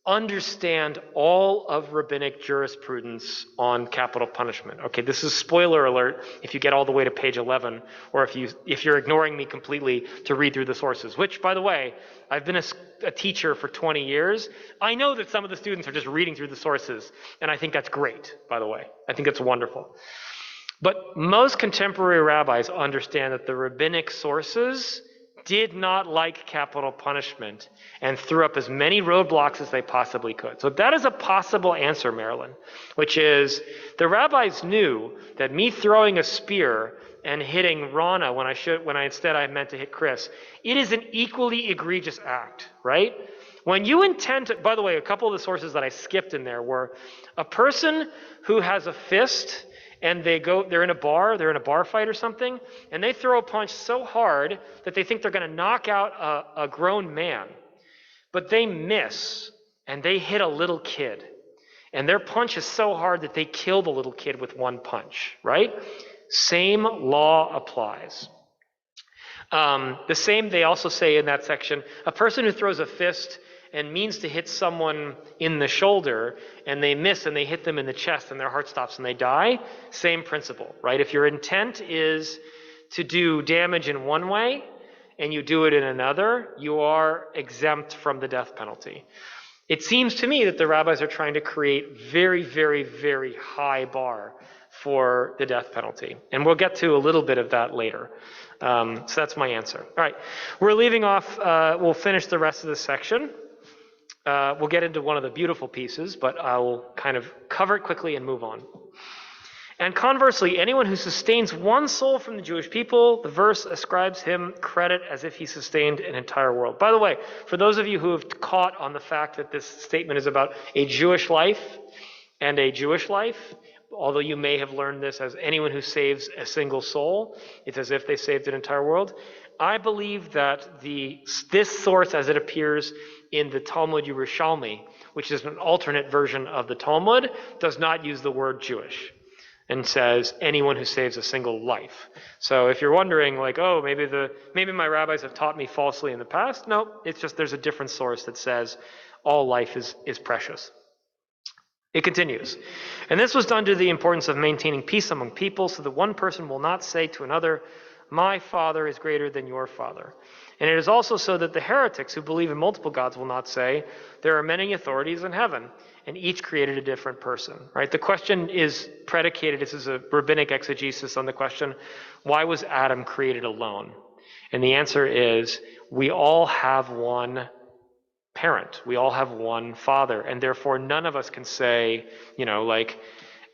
understand all of rabbinic jurisprudence on capital punishment. Okay, this is spoiler alert if you get all the way to page 11, or if you're ignoring me completely to read through the sources, which, by the way, I've been a teacher for 20 years. I know that some of the students are just reading through the sources, and I think that's great, by the way. I think that's wonderful. But most contemporary rabbis understand that the rabbinic sources did not like capital punishment and threw up as many roadblocks as they possibly could. So that is a possible answer, Marilyn, which is the rabbis knew that me throwing a spear and hitting Rana when I instead meant to hit Chris, it is an equally egregious act, right? When you intend to, by the way, a couple of the sources that I skipped in there were a person who has a fist and they're in a bar fight or something, and they throw a punch so hard that they think they're going to knock out a grown man. But they miss, and they hit a little kid. And their punch is so hard that they kill the little kid with one punch, right? Same law applies. The same, they also say in that section, a person who throws a fist and means to hit someone in the shoulder, and they miss and they hit them in the chest and their heart stops and they die, same principle, right? If your intent is to do damage in one way and you do it in another, you are exempt from the death penalty. It seems to me that the rabbis are trying to create very, very, very high bar for the death penalty. And we'll get to a little bit of that later. So that's my answer. All right, we're leaving off, we'll finish the rest of this section. We'll get into one of the beautiful pieces, but I will kind of cover it quickly and move on. And conversely, anyone who sustains one soul from the Jewish people, the verse ascribes him credit as if he sustained an entire world. By the way, for those of you who have caught on the fact that this statement is about a Jewish life and a Jewish life, although you may have learned this as anyone who saves a single soul, it's as if they saved an entire world. I believe that this source, as it appears in the Talmud Yerushalmi, which is an alternate version of the Talmud, does not use the word Jewish and says anyone who saves a single life. So if you're wondering, like, oh, maybe my rabbis have taught me falsely in the past, no, it's just there's a different source that says all life is precious. It continues. And this was done due to the importance of maintaining peace among people, so that one person will not say to another, my father is greater than your father. And it is also so that the heretics who believe in multiple gods will not say, there are many authorities in heaven, and each created a different person, right? The question is predicated, this is a rabbinic exegesis on the question, why was Adam created alone? And the answer is, we all have one parent. We all have one father, and therefore none of us can say, like,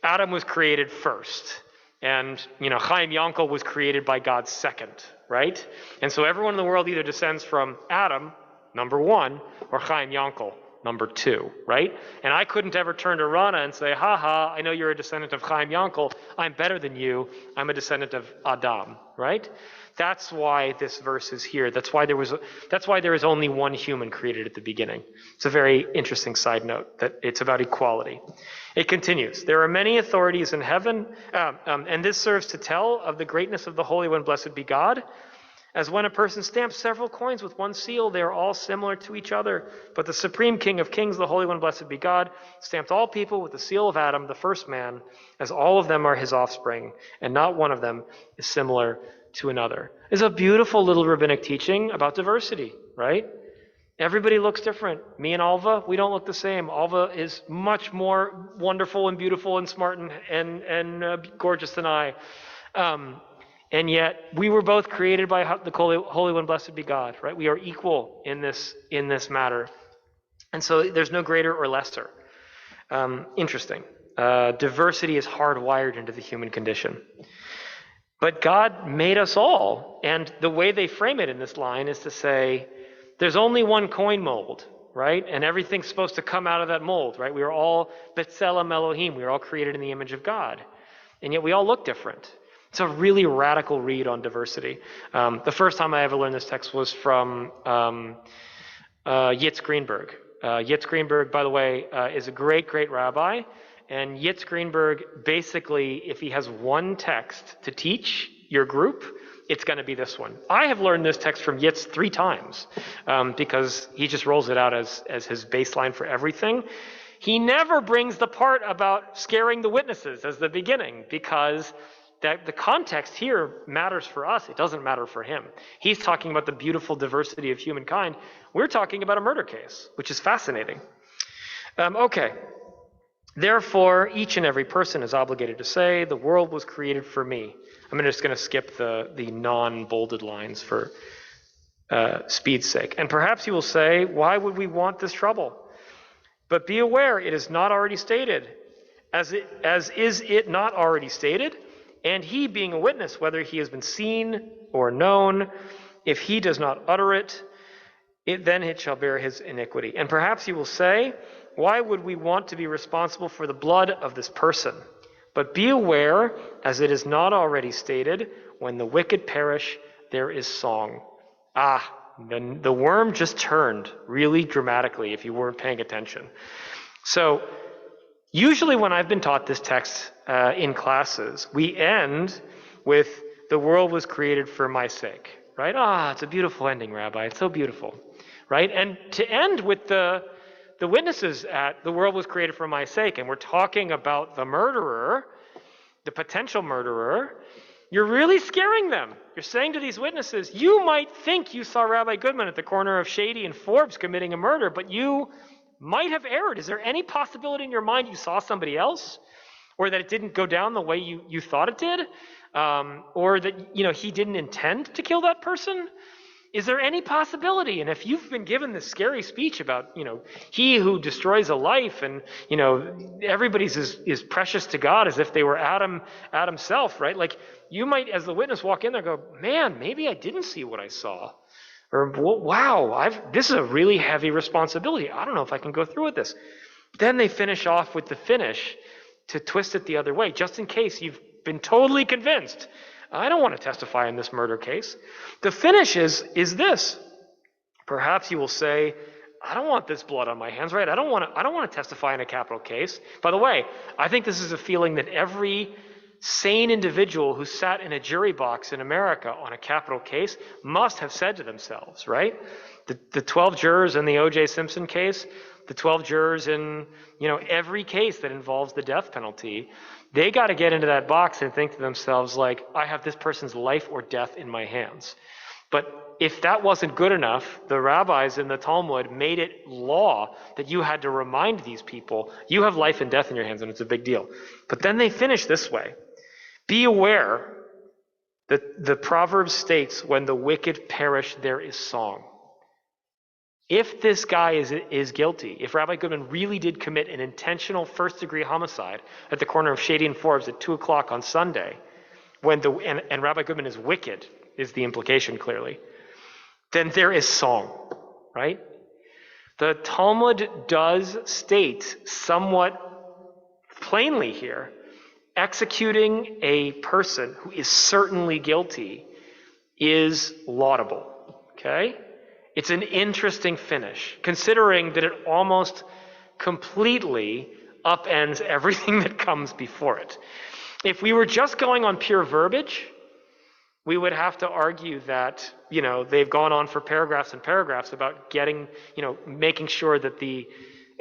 Adam was created first, and, Chaim Yankel was created by God second, right? And so everyone in the world either descends from Adam, number one, or Chaim Yankel, number two, right? And I couldn't ever turn to Rana and say, I know you're a descendant of Chaim Yankel, I'm better than you, I'm a descendant of Adam, right? That's why this verse is here. That's why there is only one human created at the beginning. It's a very interesting side note that it's about equality. It continues. There are many authorities in heaven, and this serves to tell of the greatness of the Holy One, blessed be God. As when a person stamps several coins with one seal, they are all similar to each other. But the Supreme King of Kings, the Holy One, blessed be God, stamped all people with the seal of Adam, the first man, as all of them are his offspring, and not one of them is similar to another. It's a beautiful little rabbinic teaching about diversity, right? Everybody looks different. Me and Alva, we don't look the same. Alva is much more wonderful and beautiful and smart and gorgeous than I. And yet, we were both created by the Holy One, blessed be God, right? We are equal in this matter. And so there's no greater or lesser. Interesting. Diversity is hardwired into the human condition. But God made us all. And the way they frame it in this line is to say, there's only one coin mold, right? And everything's supposed to come out of that mold, right? We are all B'Tselem Elohim. We are all created in the image of God. And yet we all look different. It's a really radical read on diversity. The first time I ever learned this text was from Yitz Greenberg. Yitz Greenberg, by the way, is a great, great rabbi. And Yitz Greenberg, basically, if he has one text to teach your group, it's going to be this one. I have learned this text from Yitz 3 times because he just rolls it out as his baseline for everything. He never brings the part about scaring the witnesses as the beginning because that the context here matters for us. It doesn't matter for him. He's talking about the beautiful diversity of humankind. We're talking about a murder case, which is fascinating. Okay. Therefore, each and every person is obligated to say, the world was created for me. I'm just going to skip the non-bolded lines for speed's sake. And perhaps you will say, why would we want this trouble? But be aware, it is not already stated. As is it not already stated? And he being a witness, whether he has been seen or known, if he does not utter it, then it shall bear his iniquity. And perhaps you will say, why would we want to be responsible for the blood of this person? But be aware, as it is not already stated, when the wicked perish, there is song. The worm just turned really dramatically if you weren't paying attention. So, usually when I've been taught this text in classes, we end with, the world was created for my sake, right? It's a beautiful ending, Rabbi. It's so beautiful, right? And to end with the witnesses at, the world was created for my sake, and we're talking about the murderer, the potential murderer, you're really scaring them. You're saying to these witnesses, you might think you saw Rabbi Goodman at the corner of Shady and Forbes committing a murder, but you might have erred. Is there any possibility in your mind you saw somebody else? Or that it didn't go down the way you thought it did? Or that he didn't intend to kill that person? Is there any possibility? And if you've been given this scary speech about, he who destroys a life and, everybody's is precious to God as if they were Adam's self, right? Like you might, as the witness, walk in there and go, man, maybe I didn't see what I saw. Or, wow, this is a really heavy responsibility. I don't know if I can go through with this. Then they finish off with the finish to twist it the other way, just in case you've been totally convinced. I don't want to testify in this murder case. The finish is this. Perhaps you will say, I don't want this blood on my hands, right? I don't want to testify in a capital case. By the way, I think this is a feeling that every sane individual who sat in a jury box in America on a capital case must have said to themselves, right? The 12 jurors in the O.J. Simpson case, the 12 jurors in, every case that involves the death penalty, they got to get into that box and think to themselves, like, I have this person's life or death in my hands. But if that wasn't good enough, the rabbis in the Talmud made it law that you had to remind these people, you have life and death in your hands, and it's a big deal. But then they finish this way. Be aware that the proverb states, when the wicked perish, there is song. If this guy is guilty, if Rabbi Goodman really did commit an intentional first-degree homicide at the corner of Shady and Forbes at 2 o'clock on Sunday, and Rabbi Goodman is wicked, is the implication clearly, then there is song, right? The Talmud does state somewhat plainly here, executing a person who is certainly guilty is laudable, okay? It's an interesting finish, considering that it almost completely upends everything that comes before it. If we were just going on pure verbiage, we would have to argue that, they've gone on for paragraphs and paragraphs about getting, making sure that the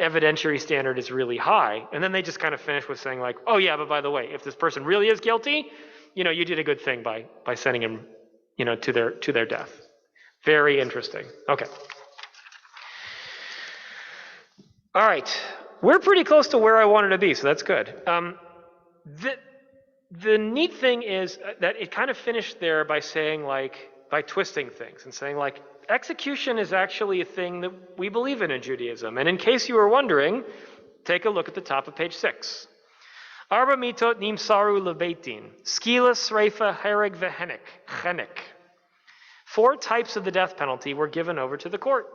evidentiary standard is really high. And then they just kind of finish with saying like, oh yeah, but by the way, if this person really is guilty, you did a good thing by sending him, to their death. Very interesting. Okay. All right, we're pretty close to where I wanted to be, so that's good. The neat thing is that it kind of finished there by saying, by twisting things and saying, execution is actually a thing that we believe in Judaism. And in case you were wondering, take a look at the top of page 6. Arba mitot nimsaru lebeitin, skilas, reifa, hereg, vehenek. 4 types of the death penalty were given over to the court,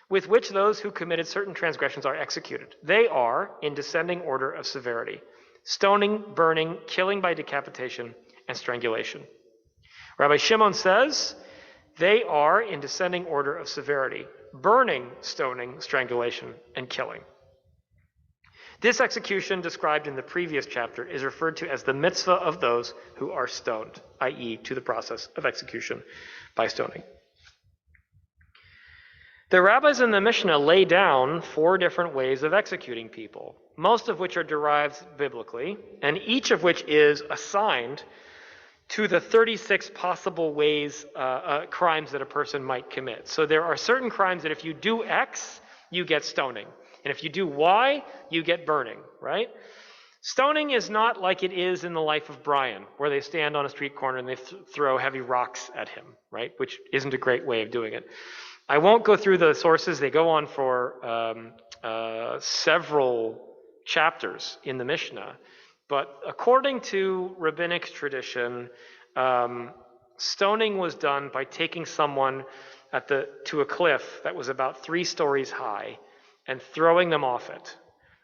with which those who committed certain transgressions are executed. They are, in descending order of severity: stoning, burning, killing by decapitation, and strangulation. Rabbi Shimon says they are, in descending order of severity: burning, stoning, strangulation, and killing. This execution, described in the previous chapter, is referred to as the mitzvah of those who are stoned, i.e., to the process of execution by stoning. The rabbis in the Mishnah lay down 4 different ways of executing people, most of which are derived biblically, and each of which is assigned to the 36 possible ways, crimes that a person might commit. So there are certain crimes that if you do X, you get stoning. And if you do Y, you get burning, right? Stoning is not like it is in the life of Brian, where they stand on a street corner and they throw heavy rocks at him, right? Which isn't a great way of doing it. I won't go through the sources. They go on for several chapters in the Mishnah. But according to rabbinic tradition, stoning was done by taking someone to a cliff that was about 3 stories high and throwing them off it,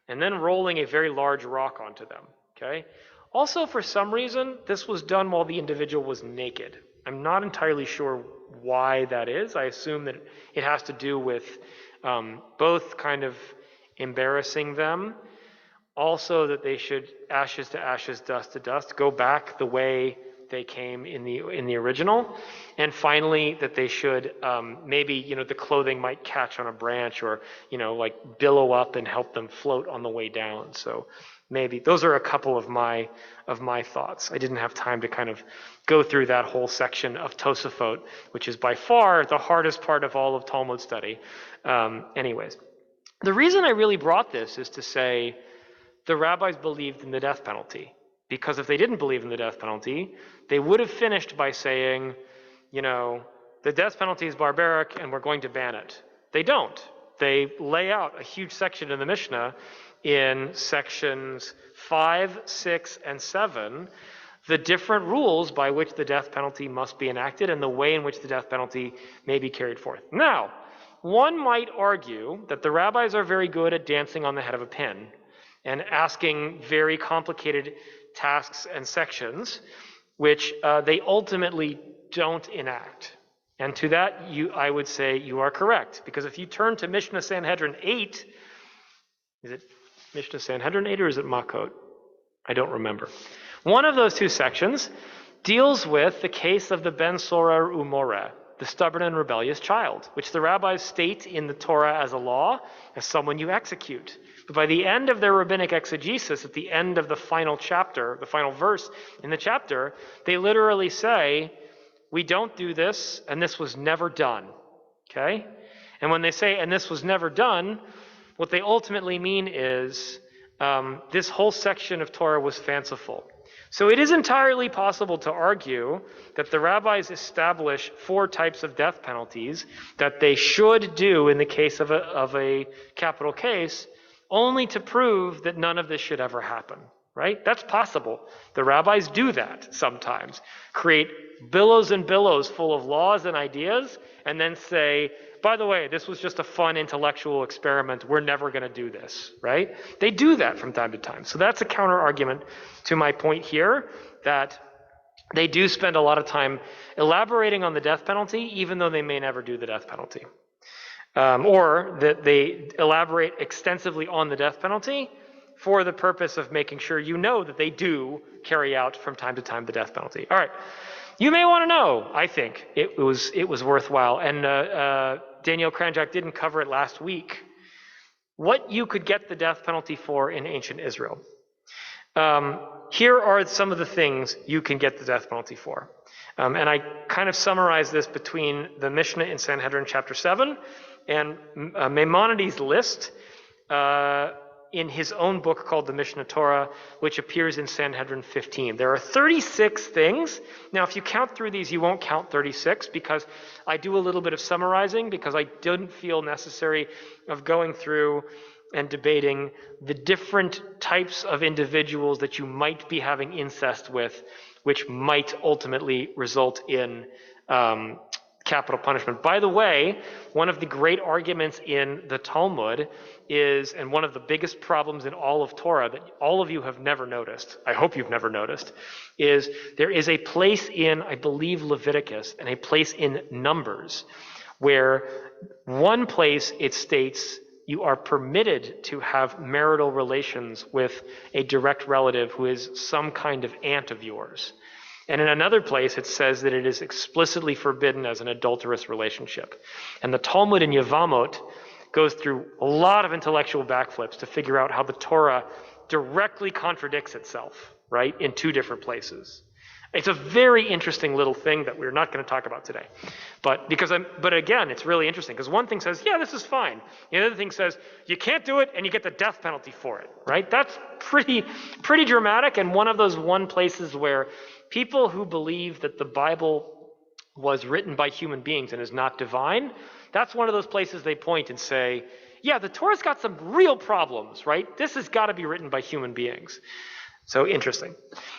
and then rolling a very large rock onto them, okay? Also, for some reason, this was done while the individual was naked. I'm not entirely sure why that is. I assume that it has to do with both kind of embarrassing them, also that they should, ashes to ashes, dust to dust, go back the way they came in the original, and finally that they should maybe the clothing might catch on a branch, or billow up and help them float on the way down. So maybe those are a couple of my thoughts. I didn't have time to kind of go through that whole section of Tosafot, which is by far the hardest part of all of Talmud study. Anyways, the reason I really brought this is to say the rabbis believed in the death penalty. Because if they didn't believe in the death penalty, they would have finished by saying, the death penalty is barbaric and we're going to ban it. They don't. They lay out a huge section in the Mishnah in sections 5, 6, and 7, the different rules by which the death penalty must be enacted and the way in which the death penalty may be carried forth. Now, one might argue that the rabbis are very good at dancing on the head of a pin and asking very complicated tasks and sections, which they ultimately don't enact. And to that, I would say you are correct, because if you turn to Mishnah Sanhedrin 8, is it Mishnah Sanhedrin 8 or is it Macho? I don't remember. One of those 2 sections deals with the case of the Ben Sorar Umoreh, the stubborn and rebellious child, which the rabbis state in the Torah as a law, as someone you execute. But by the end of their rabbinic exegesis, at the end of the final chapter, the final verse in the chapter, they literally say, we don't do this, and this was never done, okay? And when they say, and this was never done, what they ultimately mean is this whole section of Torah was fanciful. So it is entirely possible to argue that the rabbis establish 4 types of death penalties that they should do in the case of a capital case, only to prove that none of this should ever happen, right? That's possible. The rabbis do that sometimes, create billows and billows full of laws and ideas, and then say, by the way, this was just a fun intellectual experiment. We're never going to do this, right? They do that from time to time. So that's a counter argument to my point here, that they do spend a lot of time elaborating on the death penalty, even though they may never do the death penalty. Or that they elaborate extensively on the death penalty for the purpose of making sure that they do carry out from time to time the death penalty. All right, you may want to know, I think it was worthwhile, and Daniel Kranjak didn't cover it last week, what you could get the death penalty for in ancient Israel. Here are some of the things you can get the death penalty for. And I kind of summarize this between the Mishnah in Sanhedrin chapter 7 and Maimonides' list in his own book called the Mishnah Torah, which appears in Sanhedrin 15. There are 36 things. Now, if you count through these, you won't count 36 because I do a little bit of summarizing because I didn't feel necessary of going through and debating the different types of individuals that you might be having incest with, which might ultimately result in capital punishment. By the way, one of the great arguments in the Talmud is, and one of the biggest problems in all of Torah that all of you have never noticed, I hope you've never noticed, is there is a place in, I believe, Leviticus and a place in Numbers where one place it states you are permitted to have marital relations with a direct relative who is some kind of aunt of yours. And in another place, it says that it is explicitly forbidden as an adulterous relationship. And the Talmud in Yevamot goes through a lot of intellectual backflips to figure out how the Torah directly contradicts itself, right, in two different places. It's a very interesting little thing that we're not going to talk about today. But again, it's really interesting because one thing says, yeah, this is fine. The other thing says, you can't do it and you get the death penalty for it, right? That's pretty dramatic, and one of those places where people who believe that the Bible was written by human beings and is not divine, that's one of those places they point and say, yeah, the Torah's got some real problems, right? This has got to be written by human beings. So interesting.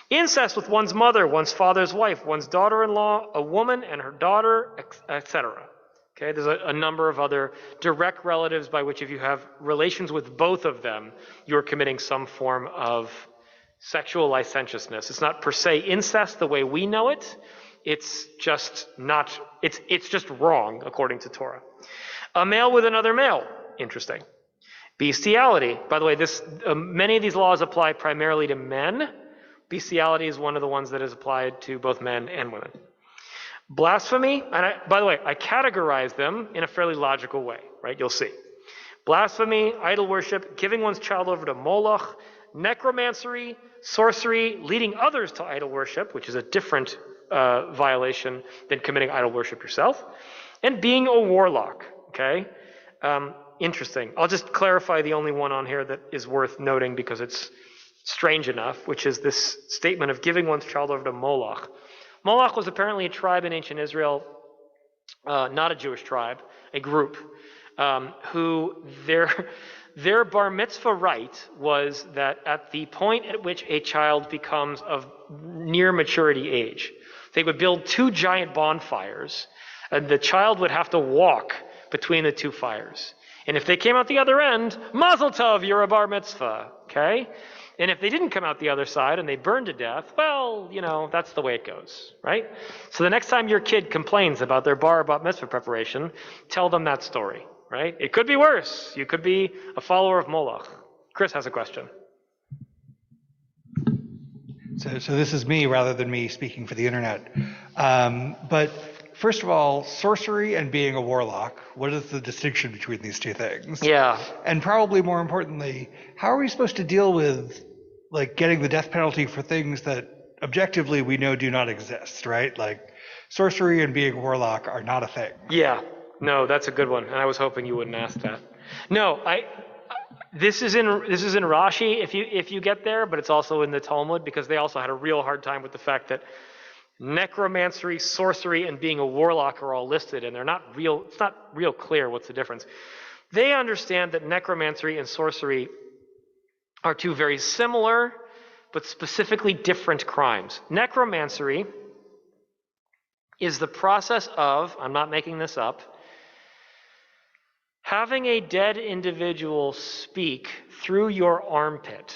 Incest with one's mother, one's father's wife, one's daughter-in-law, a woman and her daughter, etc. Okay, there's a number of other direct relatives by which if you have relations with both of them, you're committing some form of sexual licentiousness. It's not per se incest the way we know it. It's just not, it's just wrong according to Torah. A male with another male, interesting. Bestiality. By the way, many of these laws apply primarily to men. Bestiality is one of the ones that is applied to both men and women. Blasphemy, and by the way, I categorize them in a fairly logical way, right? You'll see. Blasphemy, idol worship, giving one's child over to Moloch, necromancy, sorcery, leading others to idol worship, which is a different violation than committing idol worship yourself, and being a warlock, okay? Interesting. I'll just clarify the only one on here that is worth noting because it's strange enough, which is this statement of giving one's child over to Moloch. Moloch was apparently a tribe in ancient Israel, not a Jewish tribe, a group, who their bar mitzvah rite was that at the point at which a child becomes of near maturity age, they would build two giant bonfires, and the child would have to walk between the two fires. And if they came out the other end, mazel tov, you're a bar mitzvah, okay? And if they didn't come out the other side and they burned to death, well, that's the way it goes, right? So the next time your kid complains about their bar mitzvah preparation, tell them that story, right? It could be worse. You could be a follower of Moloch. Chris has a question. So this is me rather than me speaking for the internet. But first of all, sorcery and being a warlock, what is the distinction between these two things? Yeah. And probably more importantly, how are we supposed to deal with getting the death penalty for things that objectively we know do not exist, right? Like sorcery and being a warlock are not a thing. Yeah. No, that's a good one. And I was hoping you wouldn't ask that. No, this is in Rashi if you get there, but it's also in the Talmud because they also had a real hard time with the fact that necromancy, sorcery, and being a warlock are all listed, and it's not real clear what's the difference. They understand that necromancy and sorcery are two very similar, but specifically different crimes. Necromancy is the process of, I'm not making this up, having a dead individual speak through your armpit.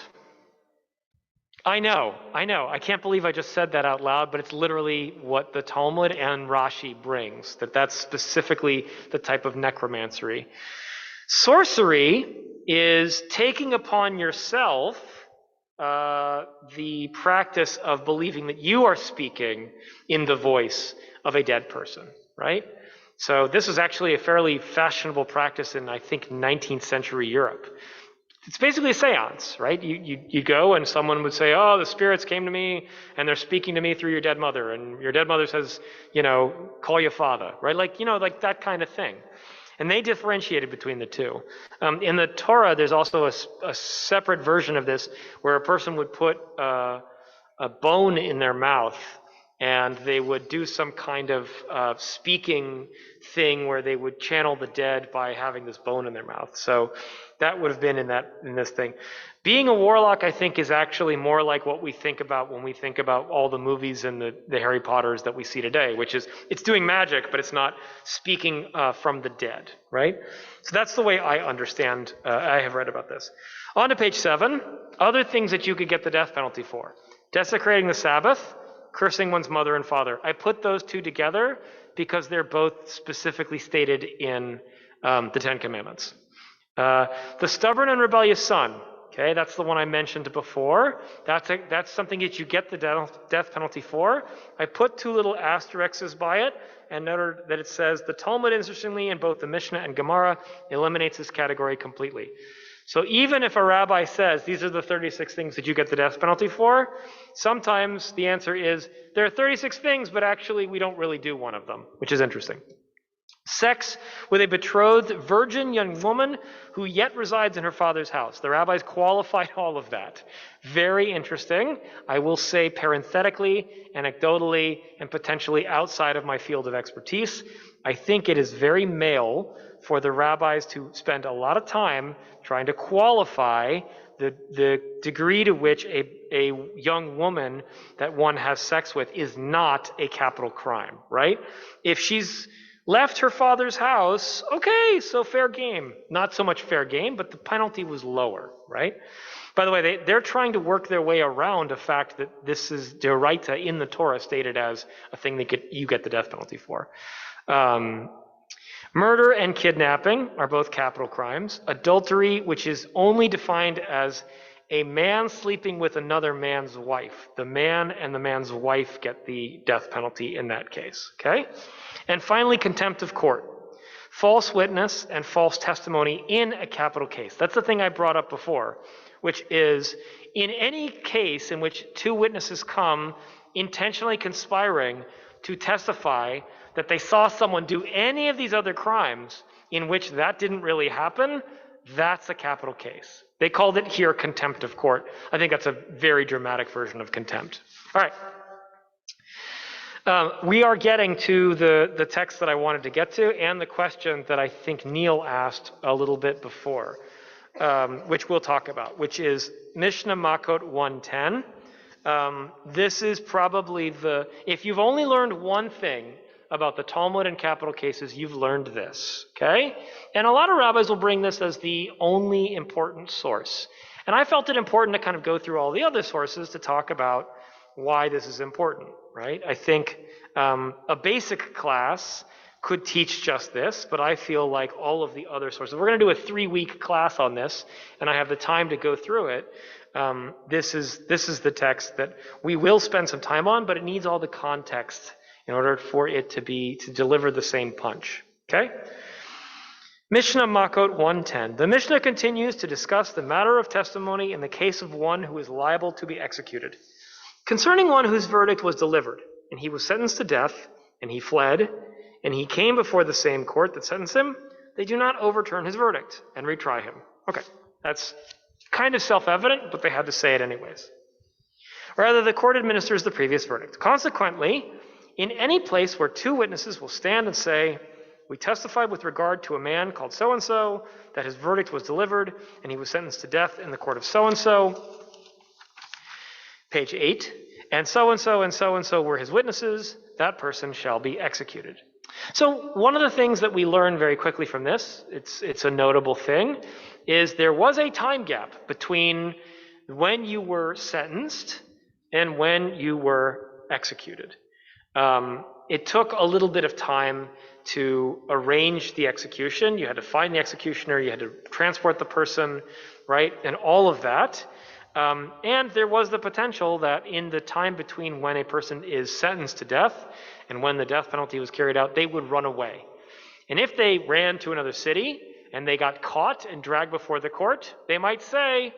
I know. I can't believe I just said that out loud, but it's literally what the Talmud and Rashi brings, that's specifically the type of necromancy. Sorcery is taking upon yourself the practice of believing that you are speaking in the voice of a dead person, right? So this is actually a fairly fashionable practice in, I think, 19th century Europe. It's basically a seance, right? You go and someone would say, oh, the spirits came to me and they're speaking to me through your dead mother. And your dead mother says, call your father, right? Like that kind of thing. And they differentiated between the two. In the Torah, there's also a separate version of this where a person would put a bone in their mouth, and they would do some kind of speaking thing where they would channel the dead by having this bone in their mouth. So that would have been in this thing. Being a warlock, I think, is actually more like what we think about when we think about all the movies and the Harry Potters that we see today, which is it's doing magic, but it's not speaking from the dead, right? So that's the way I understand, I have read about this. On to page 7, other things that you could get the death penalty for. Desecrating the Sabbath, cursing one's mother and father. I put those two together because they're both specifically stated in the Ten Commandments. The stubborn and rebellious son, okay, that's the one I mentioned before. That's something that you get the death penalty for. I put 2 little asterisks by it and noted that it says the Talmud, interestingly, in both the Mishnah and Gemara, eliminates this category completely. So even if a rabbi says these are the 36 things that you get the death penalty for, sometimes the answer is there are 36 things, but actually we don't really do one of them, which is interesting. Sex with a betrothed virgin young woman who yet resides in her father's house. The rabbis qualified all of that. Very interesting. I will say parenthetically, anecdotally, and potentially outside of my field of expertise, I think it is very male for the rabbis to spend a lot of time trying to qualify the degree to which a young woman that one has sex with is not a capital crime, right? If she's left her father's house, okay, so fair game. Not so much fair game, but the penalty was lower, right? By the way, they're trying to work their way around the fact that this is Deoraita in the Torah stated as a thing that you get the death penalty for. Murder and kidnapping are both capital crimes. Adultery, which is only defined as a man sleeping with another man's wife. The man and the man's wife get the death penalty in that case, okay? And finally, contempt of court. False witness and false testimony in a capital case. That's the thing I brought up before, which is in any case in which 2 witnesses come intentionally conspiring to testify that they saw someone do any of these other crimes in which that didn't really happen, that's a capital case. They called it here contempt of court. I think that's a very dramatic version of contempt. All right. We are getting to the text that I wanted to get to and the question that I think Neil asked a little bit before, which we'll talk about, which is Mishnah Makot 110. This is probably if you've only learned one thing about the Talmud and capital cases, you've learned this, okay? And a lot of rabbis will bring this as the only important source. And I felt it important to kind of go through all the other sources to talk about why this is important, right? I think a basic class could teach just this, but I feel like all of the other sources, we're going to do a 3-week class on this, and I have the time to go through it. This is the text that we will spend some time on, but it needs all the context in order for it to deliver the same punch, okay? Mishnah Makot 110. The Mishnah continues to discuss the matter of testimony in the case of one who is liable to be executed. Concerning one whose verdict was delivered, and he was sentenced to death, and he fled, and he came before the same court that sentenced him, they do not overturn his verdict and retry him. Okay, that's kind of self-evident, but they had to say it anyways. Rather, the court administers the previous verdict. Consequently, in any place where 2 witnesses will stand and say, we testified with regard to a man called so-and-so that his verdict was delivered and he was sentenced to death in the court of so-and-so, page 8, and so-and-so were his witnesses, that person shall be executed. So one of the things that we learn very quickly from this, it's a notable thing, is there was a time gap between when you were sentenced and when you were executed. It took a little bit of time to arrange the execution. You had to find the executioner, you had to transport the person, right, and all of that. And there was the potential that in the time between when a person is sentenced to death and when the death penalty was carried out, they would run away. And if they ran to another city and they got caught and dragged before the court, they might say,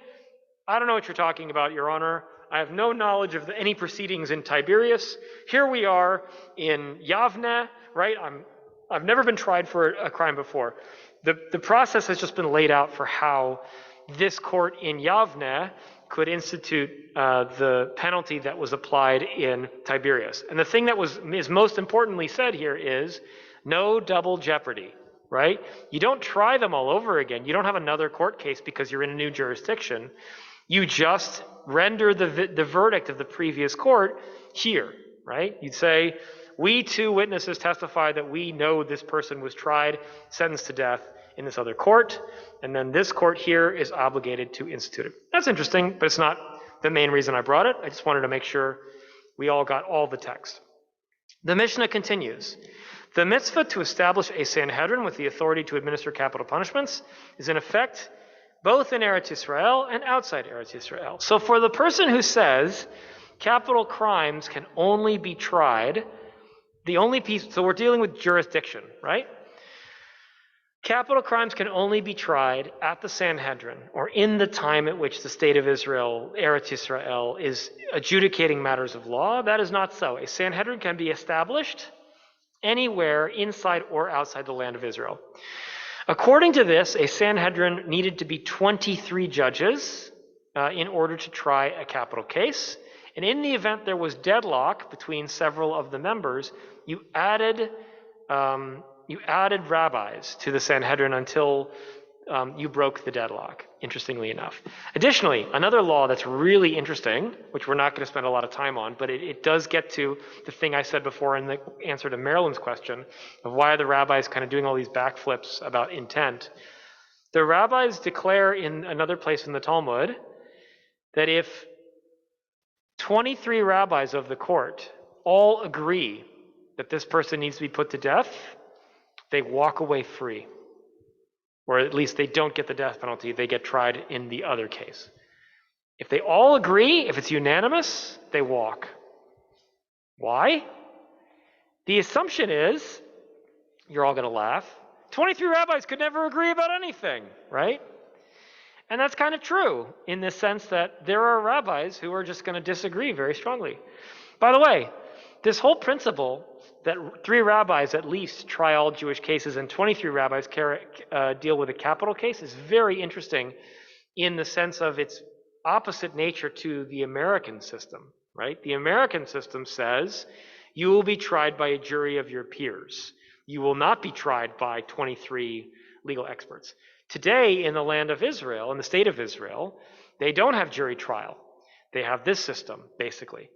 I don't know what you're talking about, Your Honor. I have no knowledge of any proceedings in Tiberias. Here we are in Yavne, right? I've never been tried for a crime before. The process has just been laid out for how this court in Yavne could institute the penalty that was applied in Tiberias. And the thing that is most importantly said here is no double jeopardy, right? You don't try them all over again. You don't have another court case because you're in a new jurisdiction. You just render the verdict of the previous court here, right? You'd say, we two witnesses testify that we know this person was tried, sentenced to death in this other court, and then this court here is obligated to institute it. That's interesting, but it's not the main reason I brought it. I just wanted to make sure we all got all the text. The Mishnah continues. The mitzvah to establish a Sanhedrin with the authority to administer capital punishments is in effect both in Eretz Yisrael and outside Eretz Yisrael. So for the person who says capital crimes can only be tried, the only piece, so we're dealing with jurisdiction, right? Capital crimes can only be tried at the Sanhedrin or in the time at which the state of Israel, Eretz Yisrael, is adjudicating matters of law. That is not so. A Sanhedrin can be established anywhere inside or outside the land of Israel. According to this, a Sanhedrin needed to be 23 judges in order to try a capital case. And in the event there was deadlock between several of the members, you added rabbis to the Sanhedrin until you broke the deadlock, interestingly enough. Additionally, another law that's really interesting, which we're not going to spend a lot of time on, but it does get to the thing I said before in the answer to Marilyn's question of why are the rabbis kind of doing all these backflips about intent. The rabbis declare in another place in the Talmud that if 23 rabbis of the court all agree that this person needs to be put to death, they walk away free. Or at least they don't get the death penalty, they get tried in the other case. If they all agree, if it's unanimous, they walk. Why? The assumption is, you're all going to laugh, 23 rabbis could never agree about anything, right? And that's kind of true in the sense that there are rabbis who are just going to disagree very strongly. By the way, this whole principle that 3 rabbis at least try all Jewish cases and 23 rabbis deal with a capital case is very interesting in the sense of its opposite nature to the American system, right? The American system says you will be tried by a jury of your peers. You will not be tried by 23 legal experts. Today, in the land of Israel, in the state of Israel, they don't have jury trial. They have this system, basically.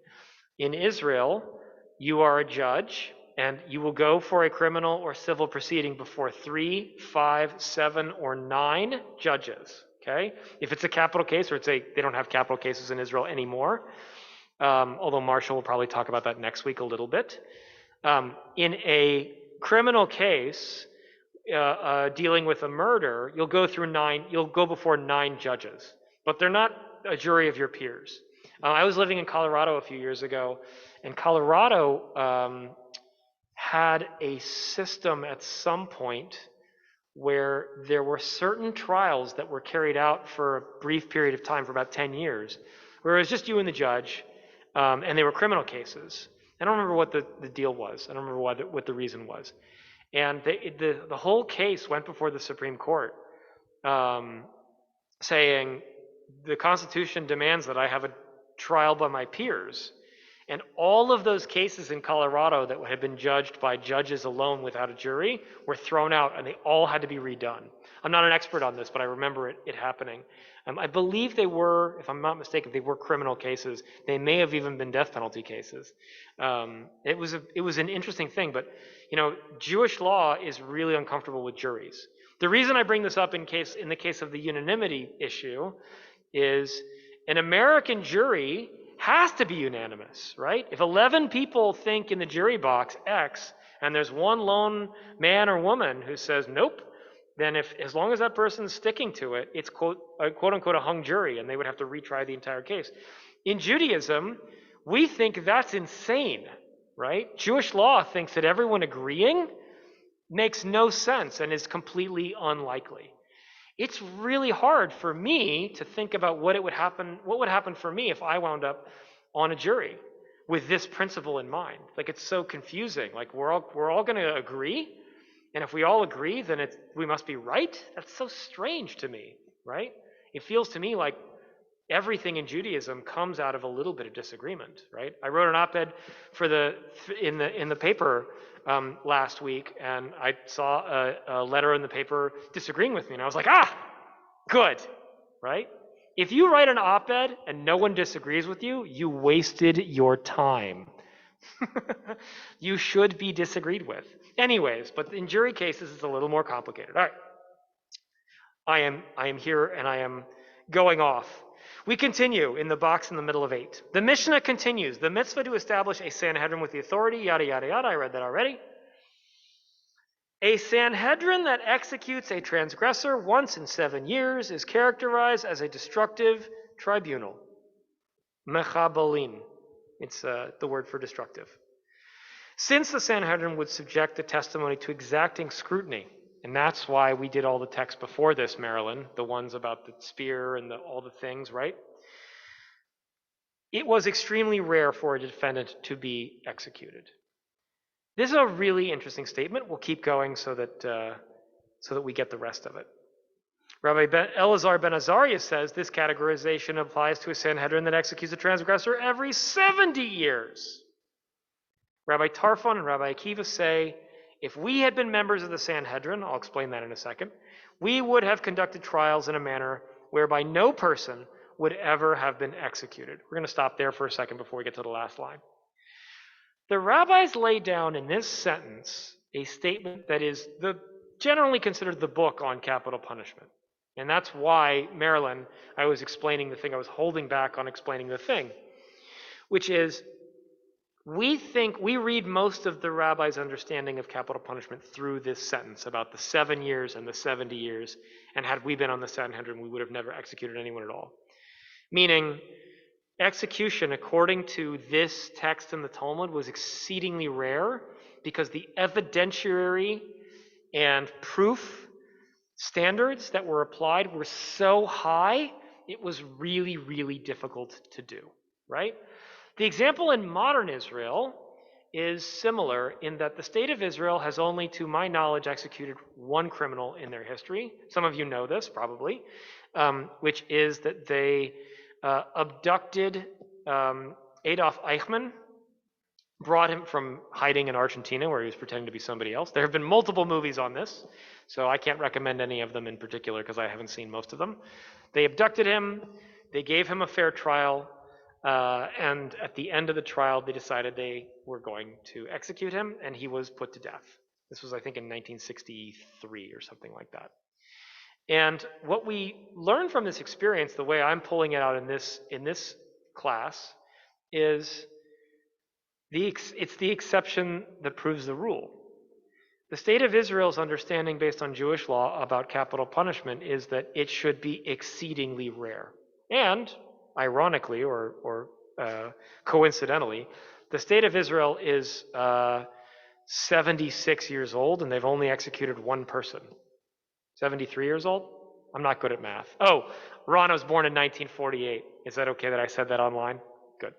In Israel, you are a judge, and you will go for a criminal or civil proceeding before 3, 5, 7, or 9 judges, okay? If it's a capital case, or they don't have capital cases in Israel anymore, although Macho will probably talk about that next week a little bit. In a criminal case, dealing with a murder, you'll go before 9 judges, but they're not a jury of your peers. I was living in Colorado a few years ago, and Colorado had a system at some point where there were certain trials that were carried out for a brief period of time, for about 10 years, where it was just you and the judge, and they were criminal cases. I don't remember what the deal was. I don't remember what the reason was. And the whole case went before the Supreme Court, saying the Constitution demands that I have a trial by my peers. And all of those cases in Colorado that had been judged by judges alone without a jury were thrown out, and they all had to be redone. I'm not an expert on this, but I remember it happening. I believe they were, if I'm not mistaken, they were criminal cases. They may have even been death penalty cases. It was an interesting thing, but Jewish law is really uncomfortable with juries. The reason I bring this up in the case of the unanimity issue is an American jury has to be unanimous, right? If 11 people think in the jury box X, and there's one lone man or woman who says nope, then as long as that person's sticking to it, it's quote unquote a hung jury, and they would have to retry the entire case. In Judaism, we think that's insane, right? Jewish law thinks that everyone agreeing makes no sense and is completely unlikely. It's really hard for me to think about what would happen for me if I wound up on a jury with this principle in mind. Like, it's so confusing. Like, we're all going to agree, And if we all agree, then we must be right? That's so strange to me, right? It feels to me like everything in Judaism comes out of a little bit of disagreement, right? I wrote an op-ed in the paper last week, and I saw a letter in the paper disagreeing with me, and I was like, good, right? If you write an op-ed and no one disagrees with you, you wasted your time. You should be disagreed with. Anyways, but in jury cases, it's a little more complicated. All right. I am here and I am going off. We continue in the box in the middle of 8. The Mishnah continues. The mitzvah to establish a Sanhedrin with the authority, yada, yada, yada. I read that already. A Sanhedrin that executes a transgressor once in 7 years is characterized as a destructive tribunal. Mechabalin. It's the word for destructive. Since the Sanhedrin would subject the testimony to exacting scrutiny, and that's why we did all the texts before this, Marilyn, the ones about the spear and all the things, right? It was extremely rare for a defendant to be executed. This is a really interesting statement. We'll keep going so that we get the rest of it. Rabbi Elazar ben Azariah says this categorization applies to a Sanhedrin that executes a transgressor every 70 years. Rabbi Tarfon and Rabbi Akiva say, if we had been members of the Sanhedrin, I'll explain that in a second, we would have conducted trials in a manner whereby no person would ever have been executed. We're going to stop there for a second before we get to the last line. The rabbis lay down in this sentence a statement that is generally considered the book on capital punishment. And that's why, Marilyn, I was explaining the thing. I was holding back on explaining the thing, which is we read most of the rabbis' understanding of capital punishment through this sentence about the 7 years and the 70 years. And had we been on the Sanhedrin, we would have never executed anyone at all. Meaning, execution, according to this text in the Talmud, was exceedingly rare because the evidentiary and proof standards that were applied were so high, it was really, really difficult to do, right? The example in modern Israel is similar in that the state of Israel has only, to my knowledge, executed one criminal in their history. Some of you know this, probably, which is that they abducted Adolf Eichmann, brought him from hiding in Argentina where he was pretending to be somebody else. There have been multiple movies on this, so I can't recommend any of them in particular because I haven't seen most of them. They abducted him, they gave him a fair trial, and at the end of the trial, they decided they were going to execute him, and he was put to death. This was, I think, in 1963 or something like that. And what we learn from this experience, the way I'm pulling it out in this class, is it's the exception that proves the rule. The state of Israel's understanding based on Jewish law about capital punishment is that it should be exceedingly rare. And, ironically or coincidentally, the state of Israel is 76 years old and they've only executed one person. 73 years old? I'm not good at math. Oh, Ron was born in 1948. Is that okay that I said that online? Good.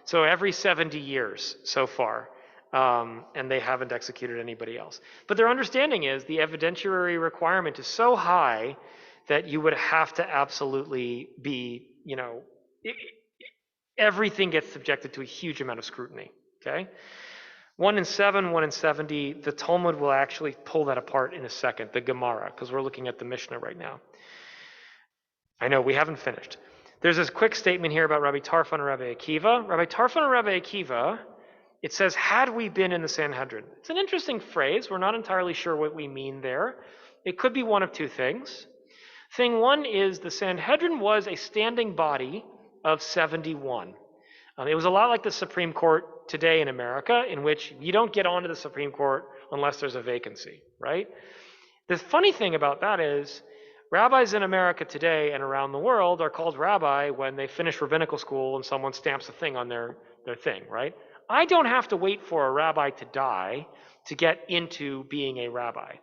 So every 70 years so far, and they haven't executed anybody else. But their understanding is the evidentiary requirement is so high that you would have to absolutely be, everything gets subjected to a huge amount of scrutiny, okay? 1 in 7, 1 in 70, the Talmud will actually pull that apart in a second, the Gemara, because we're looking at the Mishnah right now. I know, we haven't finished. There's this quick statement here about Rabbi Tarfon and Rabbi Akiva. Rabbi Tarfon and Rabbi Akiva, it says, had we been in the Sanhedrin. It's an interesting phrase. We're not entirely sure what we mean there. It could be one of two things. Thing one is the Sanhedrin was a standing body of 71. It was a lot like the Supreme Court today in America, in which you don't get onto the Supreme Court unless there's a vacancy, right? The funny thing about that is rabbis in America today and around the world are called rabbi when they finish rabbinical school and someone stamps a thing on their thing, right? I don't have to wait for a rabbi to die to get into being a rabbi.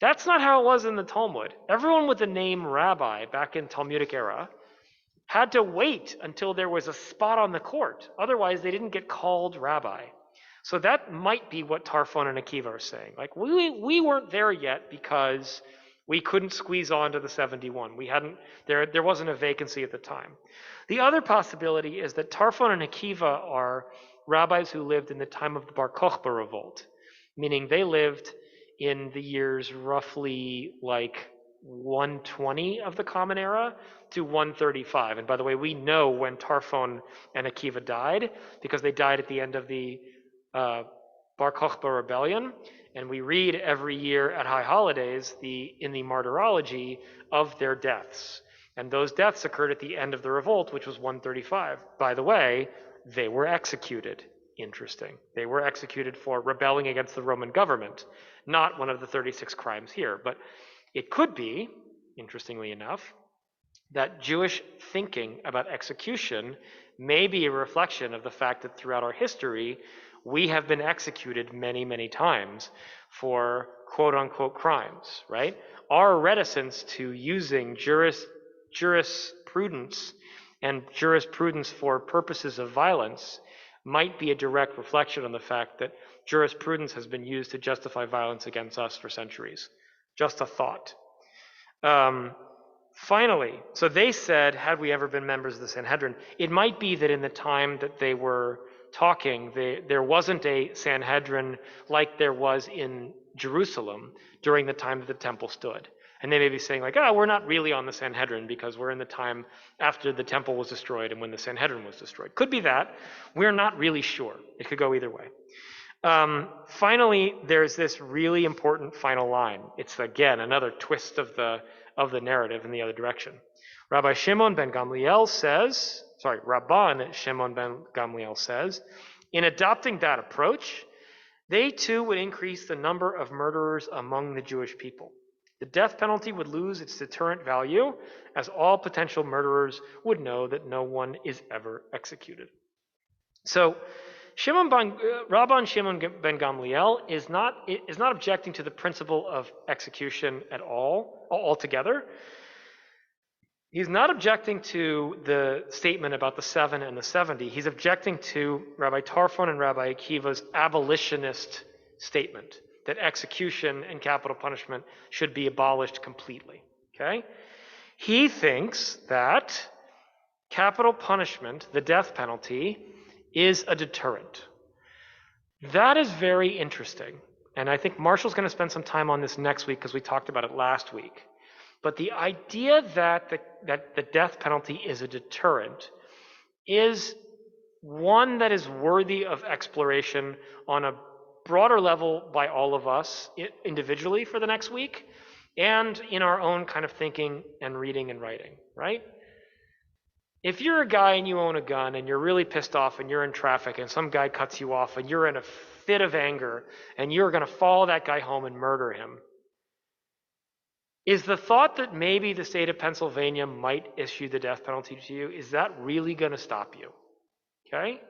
That's not how it was in the Talmud. Everyone with the name rabbi back in Talmudic era had to wait until there was a spot on the court. Otherwise, they didn't get called rabbi. So that might be what Tarfon and Akiva are saying. Like, we weren't there yet because we couldn't squeeze on to the 71. There wasn't a vacancy at the time. The other possibility is that Tarfon and Akiva are rabbis who lived in the time of the Bar Kokhba revolt, meaning they lived in the years roughly like 120 of the Common Era to 135. And by the way, we know when Tarfon and Akiva died because they died at the end of the Bar Kokhba rebellion, and we read every year at high holidays in the martyrology of their deaths. And those deaths occurred at the end of the revolt, which was 135. By the way, they were executed. Interesting. They were executed for rebelling against the Roman government, not one of the 36 crimes here. But it could be, interestingly enough, that Jewish thinking about execution may be a reflection of the fact that throughout our history, we have been executed many, many times for quote-unquote crimes, right? Our reticence to using jurisprudence and jurisprudence for purposes of violence might be a direct reflection on the fact that jurisprudence has been used to justify violence against us for centuries. Just a thought. Finally, so they said, had we ever been members of the Sanhedrin, it might be that in the time that they were talking, there wasn't a Sanhedrin like there was in Jerusalem during the time that the temple stood. And they may be saying like, we're not really on the Sanhedrin because we're in the time after the temple was destroyed and when the Sanhedrin was destroyed. Could be that. We're not really sure. It could go either way. Finally, there's this really important final line. It's, again, another twist of the narrative in the other direction. Rabban Shimon ben Gamliel says, in adopting that approach, they too would increase the number of murderers among the Jewish people. The death penalty would lose its deterrent value, as all potential murderers would know that no one is ever executed. So, Rabban Shimon ben Gamliel is not objecting to the principle of execution at all, altogether. He's not objecting to the statement about the 7 and the 70. He's objecting to Rabbi Tarfon and Rabbi Akiva's abolitionist statement that execution and capital punishment should be abolished completely. Okay? He thinks that capital punishment, the death penalty, is a deterrent. That is very interesting. And I think Marshall's going to spend some time on this next week because we talked about it last week. But the idea that the death penalty is a deterrent is one that is worthy of exploration on a broader level by all of us individually for the next week and in our own kind of thinking and reading and writing, right? If you're a guy and you own a gun and you're really pissed off and you're in traffic and some guy cuts you off and you're in a fit of anger and you're going to follow that guy home and murder him, is the thought that maybe the state of Pennsylvania might issue the death penalty to you, is that really going to stop you? Okay?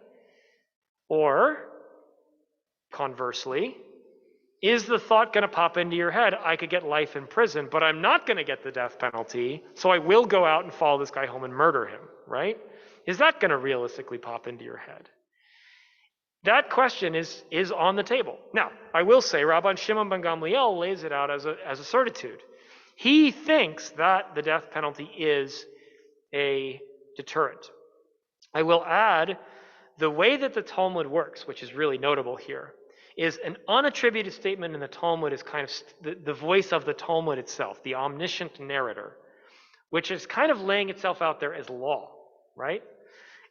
Or, conversely, is the thought going to pop into your head, I could get life in prison, but I'm not going to get the death penalty, so I will go out and follow this guy home and murder him, right? Is that going to realistically pop into your head? That question is on the table. Now, I will say, Rabban Shimon ben Gamliel lays it out as a certitude. He thinks that the death penalty is a deterrent. I will add, the way that the Talmud works, which is really notable here, is an unattributed statement in the Talmud is kind of the voice of the Talmud itself, the omniscient narrator, which is kind of laying itself out there as law, right?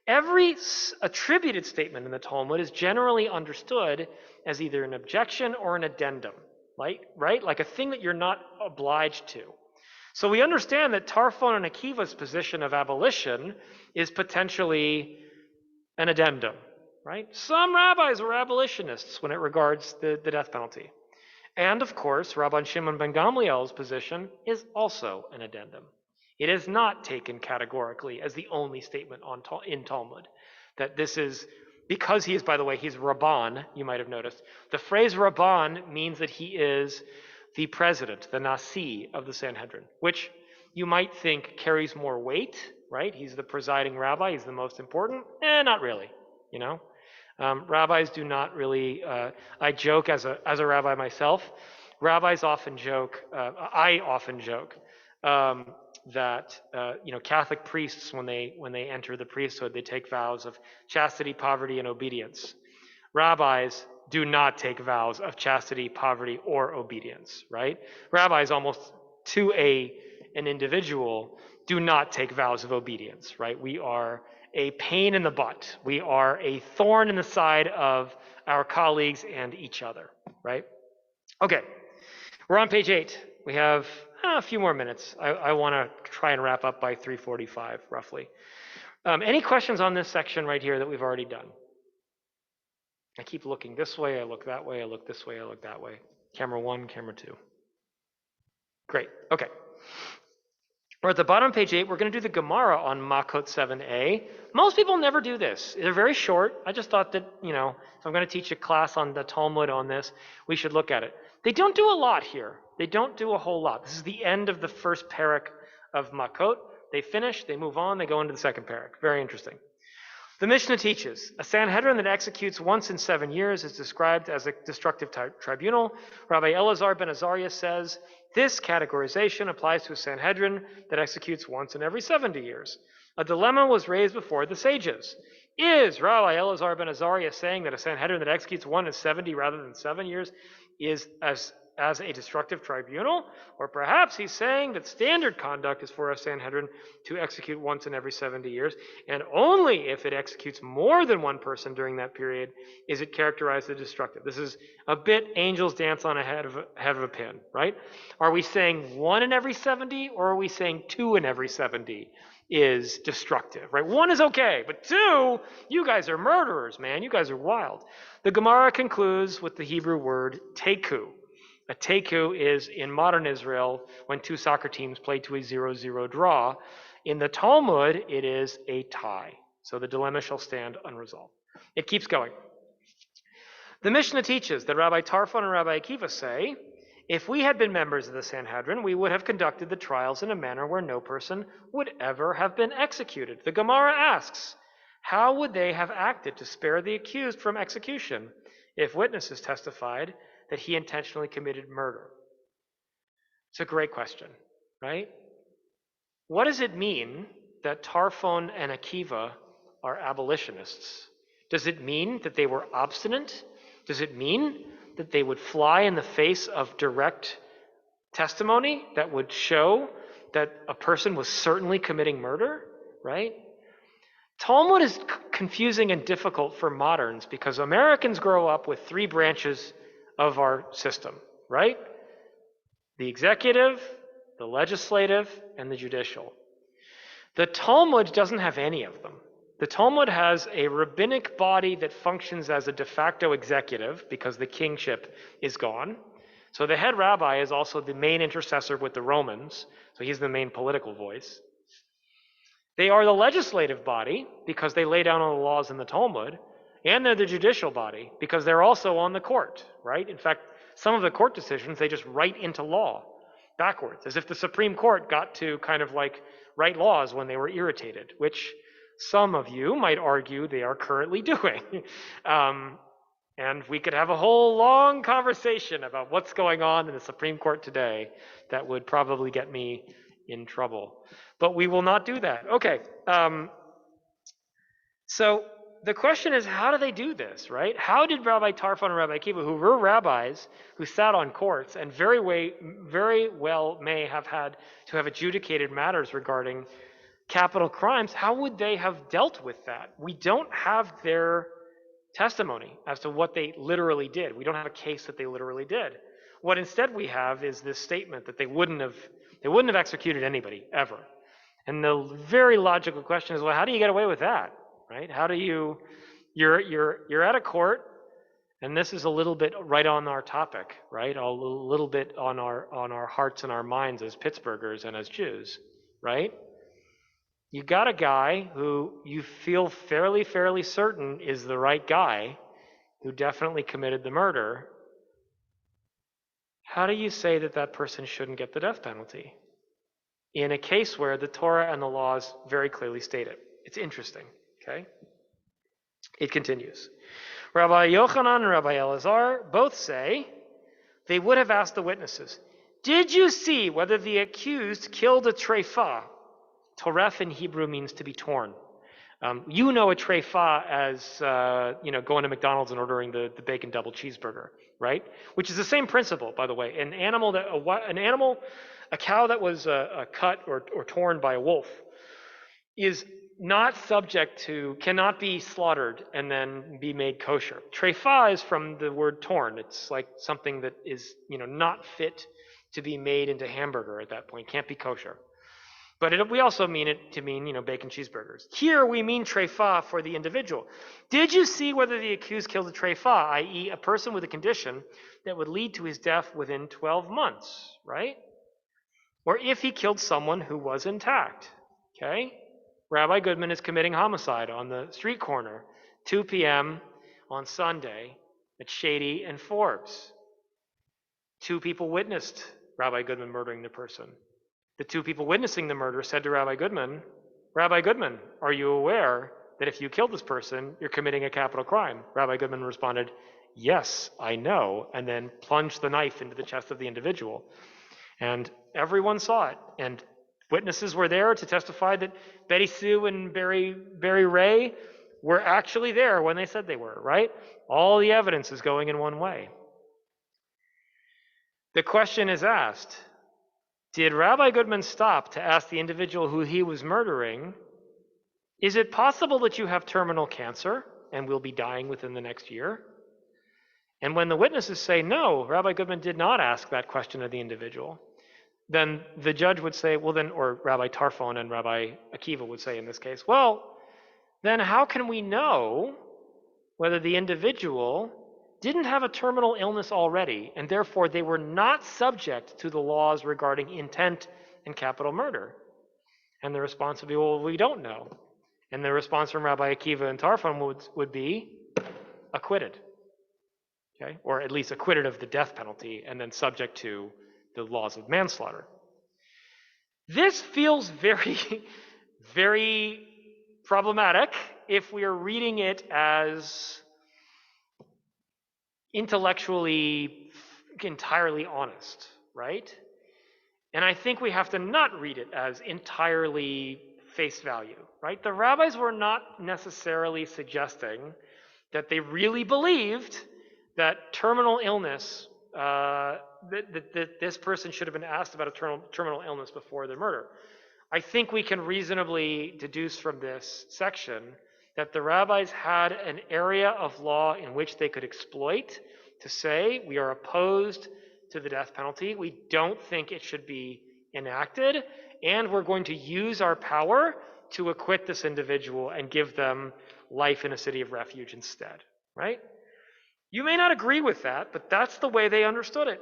Every attributed statement in the Talmud is generally understood as either an objection or an addendum, right? Like a thing that you're not obliged to. So we understand that Tarfon and Akiva's position of abolition is potentially an addendum, right? Some rabbis were abolitionists when it regards the death penalty. And of course, Rabban Shimon ben Gamliel's position is also an addendum. It is not taken categorically as the only statement in Talmud. That this is, because he is, by the way, he's Rabban, you might have noticed. The phrase Rabban means that he is the president, the Nasi of the Sanhedrin, which you might think carries more weight, right? He's the presiding rabbi, he's the most important. Not really, you know. Rabbis do not really, I joke as a rabbi myself, rabbis often joke, I often joke, that Catholic priests, when they enter the priesthood, they take vows of chastity, poverty, and obedience. Rabbis do not take vows of chastity, poverty, or obedience, right? Rabbis, almost to an individual, do not take vows of obedience, right? We are a pain in the butt. We are a thorn in the side of our colleagues and each other, right? Okay, we're on page 8. We have a few more minutes. I want to try and wrap up by 3:45, roughly. Any questions on this section right here that we've already done? I keep looking this way, I look that way, I look this way, I look that way. Camera 1, camera 2. Great, okay. We're at the bottom of page 8. We're going to do the Gemara on Makot 7a. Most people never do this. They're very short. I just thought that, if I'm going to teach a class on the Talmud on this, we should look at it. They don't do a lot here. They don't do a whole lot. This is the end of the first parak of Makot. They finish, they move on, they go into the second parak. Very interesting. The Mishnah teaches, a Sanhedrin that executes once in 7 years is described as a destructive tribunal. Rabbi Elazar ben Azariah says, this categorization applies to a Sanhedrin that executes once in every 70 years. A dilemma was raised before the sages. Is Rabbi Elazar ben Azariah saying that a Sanhedrin that executes 1 in 70 rather than 7 years is as a destructive tribunal? Or perhaps he's saying that standard conduct is for a Sanhedrin to execute once in every 70 years, and only if it executes more than one person during that period is it characterized as destructive. This is a bit angel's dance on a head of a pin, right? Are we saying 1 in every 70, or are we saying 2 in every 70 is destructive, right? 1 is okay, but 2, you guys are murderers, man. You guys are wild. The Gemara concludes with the Hebrew word teku. A teku is, in modern Israel, when 2 soccer teams play to a 0-0 draw. In the Talmud, it is a tie. So the dilemma shall stand unresolved. It keeps going. The Mishnah teaches that Rabbi Tarfon and Rabbi Akiva say, if we had been members of the Sanhedrin, we would have conducted the trials in a manner where no person would ever have been executed. The Gemara asks, how would they have acted to spare the accused from execution if witnesses testified that he intentionally committed murder? It's a great question, right? What does it mean that Tarfon and Akiva are abolitionists? Does it mean that they were obstinate? Does it mean that they would fly in the face of direct testimony that would show that a person was certainly committing murder, right? Talmud is confusing and difficult for moderns because Americans grow up with 3 branches of our system, right? The executive, the legislative, and the judicial. The Talmud doesn't have any of them. The Talmud has a rabbinic body that functions as a de facto executive because the kingship is gone. So the head rabbi is also the main intercessor with the Romans, so he's the main political voice. They are the legislative body because they lay down all the laws in the Talmud, and they're the judicial body because they're also on the court, right? In fact, some of the court decisions they just write into law backwards, as if the Supreme Court got to kind of like write laws when they were irritated, which some of you might argue they are currently doing. And we could have a whole long conversation about what's going on in the Supreme Court today that would probably get me in trouble. But we will not do that. Okay. So the question is, how do they do this, right? How did Rabbi Tarfon and Rabbi Akiva, who were rabbis who sat on courts and very well may have had to have adjudicated matters regarding capital crimes, how would they have dealt with that? We don't have their testimony as to what they literally did. We don't have a case that they literally did. What instead we have is this statement that they wouldn't have executed anybody ever. And the very logical question is, well, how do you get away with that, right? How do you're at a court, and this is a little bit right on our topic, right? A little bit on our hearts and our minds as Pittsburghers and as Jews, right? You got a guy who you feel fairly certain is the right guy who definitely committed the murder. How do you say that that person shouldn't get the death penalty in a case where the Torah and the laws very clearly state it? It's interesting, okay? It continues. Rabbi Yochanan and Rabbi Elazar both say they would have asked the witnesses, did you see whether the accused killed a treifa? Toref in Hebrew means to be torn. You know a treifa as going to McDonald's and ordering the bacon double cheeseburger, right? Which is the same principle, by the way. A cow that was cut or torn by a wolf is not cannot be slaughtered and then be made kosher. Treifa is from the word torn. It's like something that is not fit to be made into hamburger at that point. Can't be kosher. But we also mean it to mean, bacon cheeseburgers. Here we mean treifa for the individual. Did you see whether the accused killed a treifa, i.e. a person with a condition that would lead to his death within 12 months, right? Or if he killed someone who was intact, okay? Rabbi Goodman is committing homicide on the street corner, 2 p.m. on Sunday at Shady and Forbes. 2 people witnessed Rabbi Goodman murdering the person. The 2 people witnessing the murder said to Rabbi Goodman, are you aware that if you killed this person, you're committing a capital crime? Rabbi Goodman responded, yes, I know, and then plunged the knife into the chest of the individual. And everyone saw it, and witnesses were there to testify that Betty Sue and Barry Ray were actually there when they said they were, right? All the evidence is going in one way. The question is asked, did Rabbi Goodman stop to ask the individual who he was murdering, is it possible that you have terminal cancer and will be dying within the next year? And when the witnesses say no, Rabbi Goodman did not ask that question of the individual, then the judge would say, or Rabbi Tarfon and Rabbi Akiva would say in this case, then how can we know whether the individual didn't have a terminal illness already, and therefore they were not subject to the laws regarding intent and capital murder? And the response would be, we don't know. And the response from Rabbi Akiva and Tarfon would be acquitted, okay? Or at least acquitted of the death penalty and then subject to the laws of manslaughter. This feels very, very problematic if we are reading it as intellectually entirely honest, right? And I think we have to not read it as entirely face value, right? The rabbis were not necessarily suggesting that they really believed that terminal illness, that this person should have been asked about a terminal illness before the murder. I think we can reasonably deduce from this section that the rabbis had an area of law in which they could exploit to say, we are opposed to the death penalty, we don't think it should be enacted, and we're going to use our power to acquit this individual and give them life in a city of refuge instead, right? You may not agree with that, but that's the way they understood it.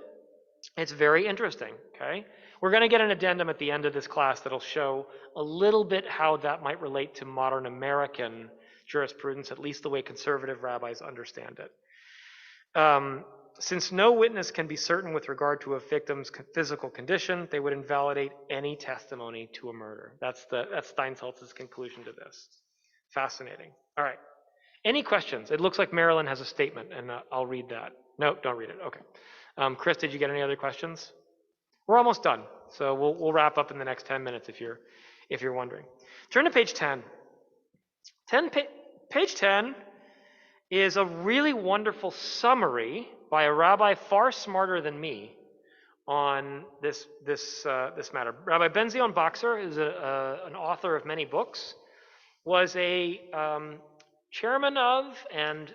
It's very interesting, okay? We're going to get an addendum at the end of this class that'll show a little bit how that might relate to modern American jurisprudence, at least the way conservative rabbis understand it. Since no witness can be certain with regard to a victim's physical condition, they would invalidate any testimony to a murder. That's Steinsaltz's conclusion to this. Fascinating. All right. Any questions? It looks like Marilyn has a statement, and I'll read that. No, don't read it. Okay. Chris, did you get any other questions? We're almost done, so we'll wrap up in the next 10 minutes if you're wondering. Turn to page 10. Page 10 is a really wonderful summary by a rabbi far smarter than me on this matter. Rabbi Ben-Zion Boxer is an author of many books, was a chairman of and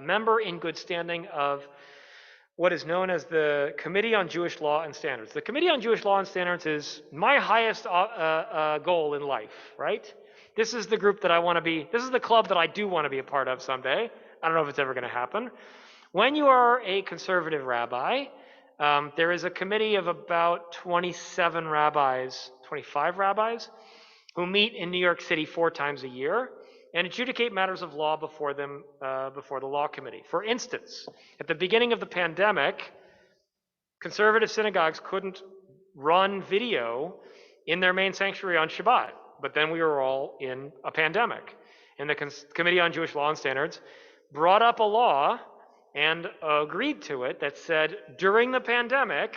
member in good standing of what is known as the Committee on Jewish Law and Standards. The Committee on Jewish Law and Standards is my highest goal in life, right? This is the group that I want to be, this is the club that I do want to be a part of someday. I don't know if it's ever going to happen. When you are a conservative rabbi, there is a committee of about 25 rabbis, who meet in New York City 4 times a year and adjudicate matters of law before them, before the law committee. For instance, at the beginning of the pandemic, conservative synagogues couldn't run video in their main sanctuary on Shabbat, but then we were all in a pandemic. And the Committee on Jewish Law and Standards brought up a law and agreed to it that said during the pandemic,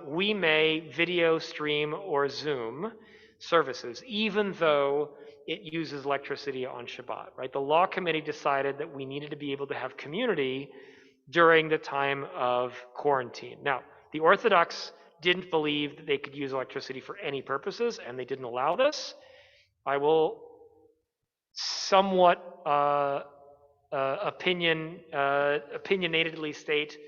we may video stream or Zoom services, even though it uses electricity on Shabbat, right? The law committee decided that we needed to be able to have community during the time of quarantine. Now, the Orthodox didn't believe that they could use electricity for any purposes, and they didn't allow this. I will somewhat opinionatedly state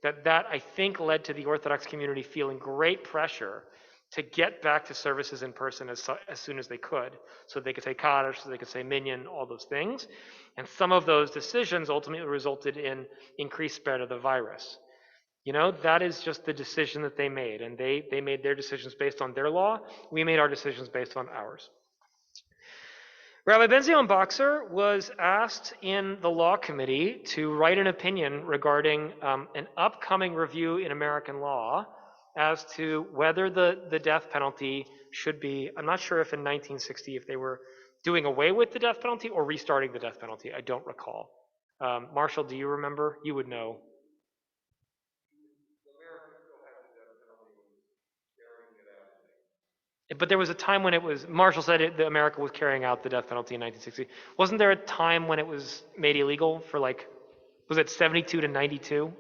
that I think led to the Orthodox community feeling great pressure to get back to services in person as soon as they could, so they could say Kaddish, so they could say Minyan, all those things. And some of those decisions ultimately resulted in increased spread of the virus. You know, that is just the decision that they made, and they made their decisions based on their law. We made our decisions based on ours. Rabbi Ben-Zion Boxer was asked in the law committee to write an opinion regarding an upcoming review in American law as to whether the death penalty should be, I'm not sure if in 1960 if they were doing away with the death penalty or restarting the death penalty. I don't recall. Marshall, do you remember? You would know. But there was a time when it was, Marshall said that America was carrying out the death penalty in 1960. Wasn't there a time when it was made illegal for like, was it 72 to 92?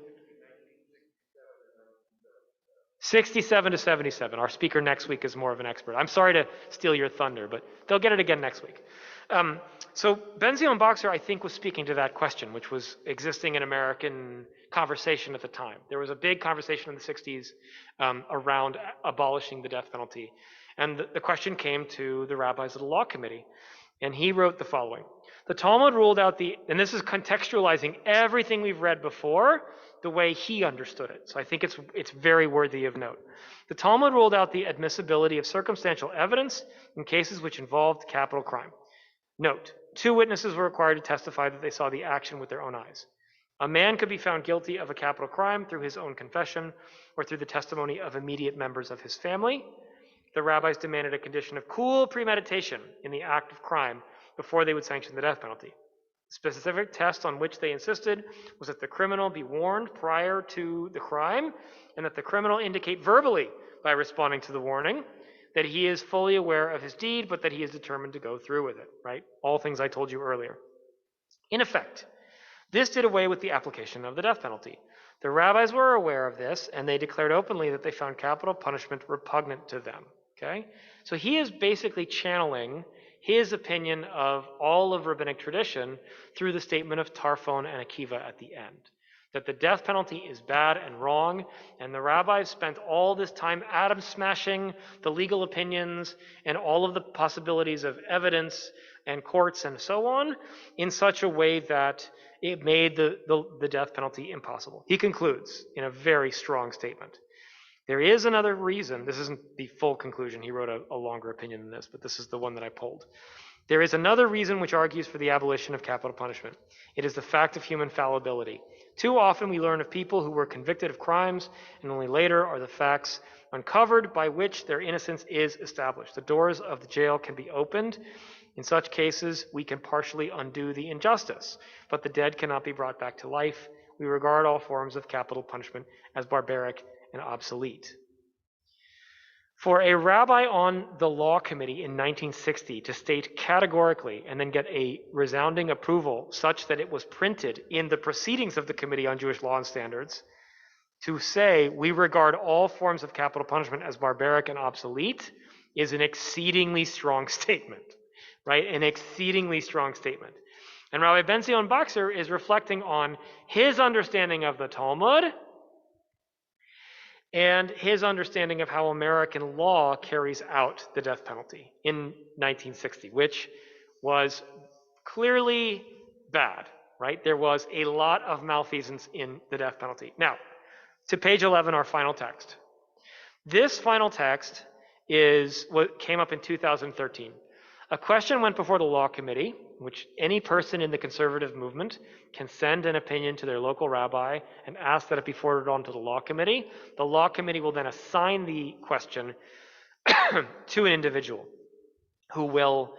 67 to 77. Our speaker next week is more of an expert. I'm sorry to steal your thunder, but they'll get it again next week. So Ben-Zion Boxer, I think, was speaking to that question, which was existing in American conversation at the time. There was a big conversation in the 60s around abolishing the death penalty. And the question came to the rabbis of the law committee. And he wrote the following. The Talmud ruled out and this is contextualizing everything we've read before the way he understood it. So I think it's very worthy of note. The Talmud ruled out the admissibility of circumstantial evidence in cases which involved capital crime. Note, 2 witnesses were required to testify that they saw the action with their own eyes. A man could be found guilty of a capital crime through his own confession or through the testimony of immediate members of his family. The rabbis demanded a condition of cool premeditation in the act of crime before they would sanction the death penalty. The specific test on which they insisted was that the criminal be warned prior to the crime and that the criminal indicate verbally by responding to the warning that he is fully aware of his deed, but that he is determined to go through with it, right? All things I told you earlier. In effect, this did away with the application of the death penalty. The rabbis were aware of this, and they declared openly that they found capital punishment repugnant to them. Okay? So he is basically channeling his opinion of all of rabbinic tradition through the statement of Tarfon and Akiva at the end. That the death penalty is bad and wrong, and the rabbis spent all this time atom smashing the legal opinions and all of the possibilities of evidence and courts and so on in such a way that it made the death penalty impossible. He concludes in a very strong statement. There is another reason, this isn't the full conclusion, he wrote a longer opinion than this, but this is the one that I pulled. There is another reason which argues for the abolition of capital punishment. It is the fact of human fallibility. Too often we learn of people who were convicted of crimes, and only later are the facts uncovered by which their innocence is established. The doors of the jail can be opened. In such cases, we can partially undo the injustice, but the dead cannot be brought back to life. We regard all forms of capital punishment as barbaric and obsolete. For a rabbi on the law committee in 1960 to state categorically and then get a resounding approval such that it was printed in the proceedings of the Committee on Jewish Law and Standards to say we regard all forms of capital punishment as barbaric and obsolete is an exceedingly strong statement, right? An exceedingly strong statement. And Rabbi Ben-Zion Boxer is reflecting on his understanding of the Talmud and his understanding of how American law carries out the death penalty in 1960, which was clearly bad, right? There was a lot of malfeasance in the death penalty. Now, to page 11, our final text. This final text is what came up in 2013. A question went before the law committee, which any person in the conservative movement can send an opinion to their local rabbi and ask that it be forwarded on to the law committee. The law committee will then assign the question to an individual who will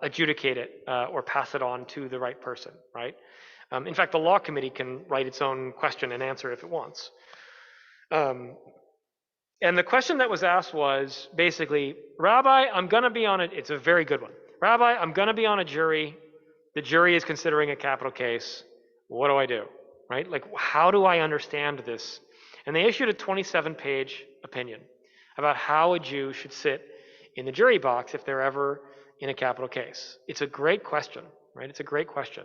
adjudicate it or pass it on to the right person, right? In fact, the law committee can write its own question and answer if it wants. And the question that was asked was basically, Rabbi, I'm going to be on it. It's a very good one. Rabbi, I'm going to be on a jury. The jury is considering a capital case. What do I do? Right? Like, how do I understand this? And they issued a 27-page opinion about how a Jew should sit in the jury box if they're ever in a capital case. It's a great question, right? It's a great question.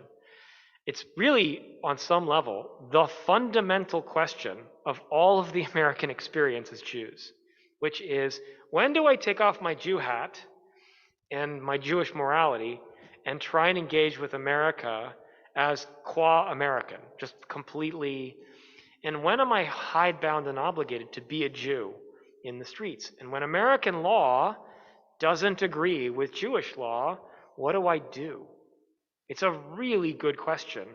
It's really, on some level, the fundamental question of all of the American experience as Jews, which is, when do I take off my Jew hat and my Jewish morality and try and engage with America as qua American, just completely, and when am I hidebound and obligated to be a Jew in the streets? And when American law doesn't agree with Jewish law, what do I do? It's a really good question.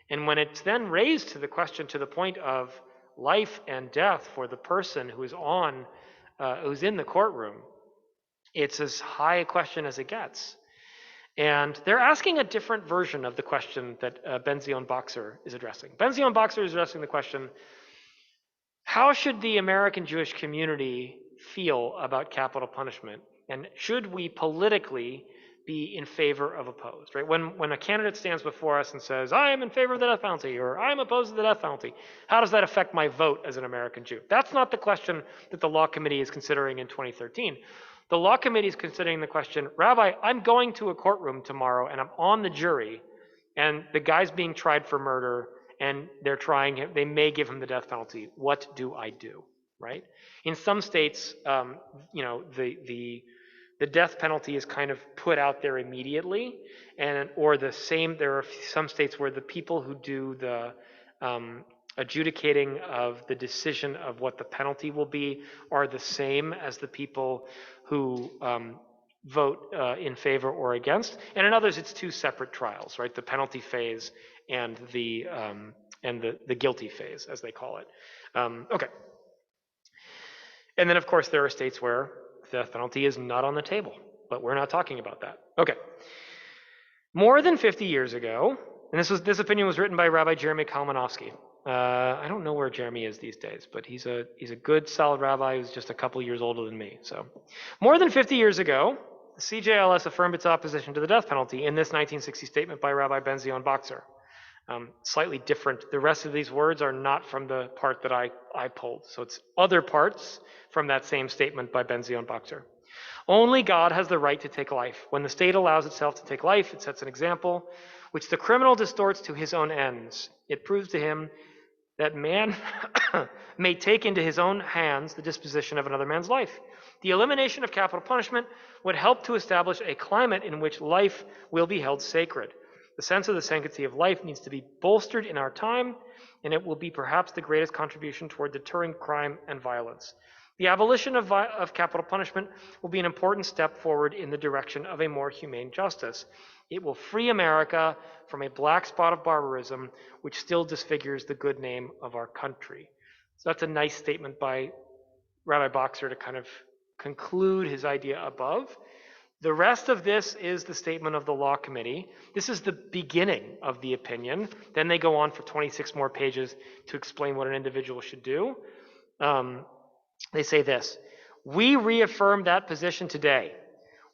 And when it's then raised to the question to the point of life and death for the person who is who's in the courtroom, it's as high a question as it gets. And they're asking a different version of the question that Ben-Zion Boxer is addressing. Ben-Zion Boxer is addressing the question, how should the American Jewish community feel about capital punishment? And should we politically be in favor of opposed, right? When a candidate stands before us and says, I am in favor of the death penalty, or I am opposed to the death penalty, how does that affect my vote as an American Jew? That's not the question that the law committee is considering in 2013. The law committee is considering the question, Rabbi, I'm going to a courtroom tomorrow and I'm on the jury, and the guy's being tried for murder, and they may give him the death penalty. What do I do, right? In some states, the death penalty is kind of put out there immediately, there are some states where the people who do the adjudicating of the decision of what the penalty will be are the same as the people who vote in favor or against. And in others, it's two separate trials, right? The penalty phase and the guilty phase, as they call it. Okay. And then, of course, there are states where the death penalty is not on the table, but we're not talking about that. Okay. More than 50 years ago, and this opinion was written by Rabbi Jeremy Kalmanovsky. I don't know where Jeremy is these days, but he's a good, solid rabbi who's just a couple years older than me. So, more than 50 years ago, the CJLS affirmed its opposition to the death penalty in this 1960 statement by Rabbi Ben-Zion Boxer. Slightly different. The rest of these words are not from the part that I pulled. So it's other parts from that same statement by Ben-Zion Boxer. Only God has the right to take life. When the state allows itself to take life, it sets an example which the criminal distorts to his own ends. It proves to him that man may take into his own hands the disposition of another man's life. The elimination of capital punishment would help to establish a climate in which life will be held sacred. The sense of the sanctity of life needs to be bolstered in our time, and it will be perhaps the greatest contribution toward deterring crime and violence. The abolition of capital punishment will be an important step forward in the direction of a more humane justice. It will free America from a black spot of barbarism, which still disfigures the good name of our country. So that's a nice statement by Rabbi Boxer to kind of conclude his idea above. The rest of this is the statement of the law committee. This is the beginning of the opinion. Then they go on for 26 more pages to explain what an individual should do. They say this: we reaffirm that position today.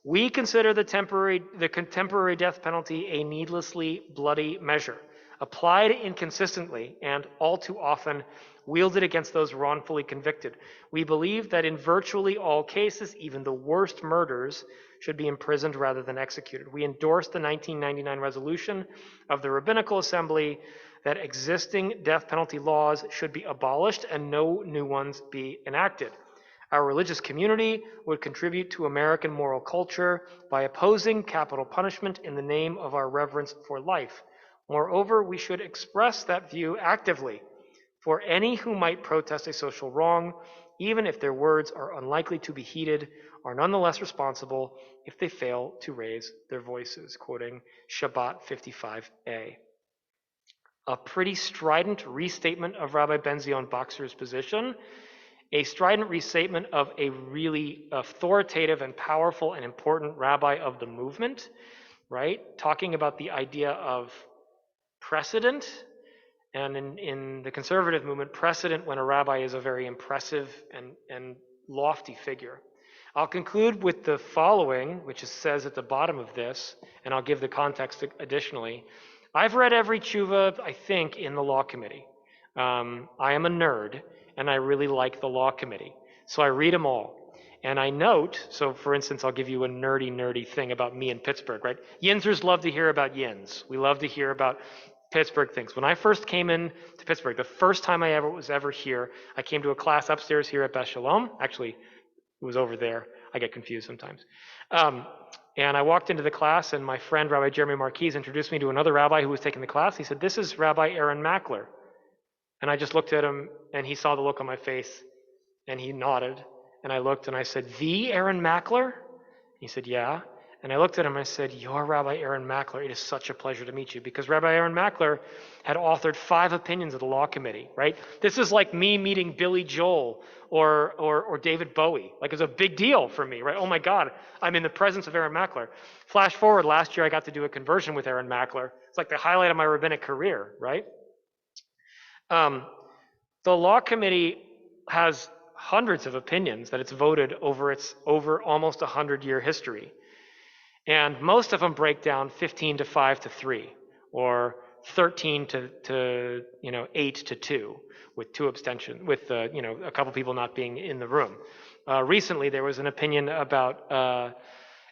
We consider the contemporary death penalty a needlessly bloody measure, applied inconsistently and all too often wielded against those wrongfully convicted. We believe that in virtually all cases, even the worst murders should be imprisoned rather than executed. We endorse the 1999 resolution of the Rabbinical Assembly that existing death penalty laws should be abolished and no new ones be enacted. Our religious community would contribute to American moral culture by opposing capital punishment in the name of our reverence for life. Moreover, we should express that view actively, for any who might protest a social wrong, even if their words are unlikely to be heeded, are nonetheless responsible if they fail to raise their voices, quoting Shabbat 55a. A pretty strident restatement of Rabbi Ben-Zion Boxer's position, a strident restatement of a really authoritative and powerful and important rabbi of the movement, right? Talking about the idea of precedent. And in the conservative movement, precedent when a rabbi is a very impressive and lofty figure. I'll conclude with the following, which says at the bottom of this, and I'll give the context additionally. I've read every tshuva, I think, in the law committee. I am a nerd, and I really like the law committee. So I read them all. And I note, so for instance, I'll give you a nerdy thing about me in Pittsburgh, right? Yinzers love to hear about Yins. We love to hear about Pittsburgh things. When I first came in to Pittsburgh, the first time I was ever here, I came to a class upstairs here at Beth Shalom. Actually, it was over there. I get confused sometimes. And I walked into the class, and my friend, Rabbi Mark Asher, introduced me to another rabbi who was taking the class. He said, "This is Rabbi Aaron Mackler." And I just looked at him, and he saw the look on my face, and he nodded. And I looked, and I said, "The Aaron Mackler?" He said, "Yeah." And I looked at him, and I said, "You're Rabbi Aaron Mackler. It is such a pleasure to meet you." Because Rabbi Aaron Mackler had authored 5 opinions of the law committee, right? This is like me meeting Billy Joel or David Bowie. Like, it's a big deal for me, right? Oh my God, I'm in the presence of Aaron Mackler. Flash forward, last year I got to do a conversion with Aaron Mackler. It's like the highlight of my rabbinic career, right? The law committee has hundreds of opinions that it's voted over almost 100-year history. And most of them break down 15 to 5 to 3, or 13 to 8 to 2, with 2 abstentions, with a couple people not being in the room. Recently, there was an opinion about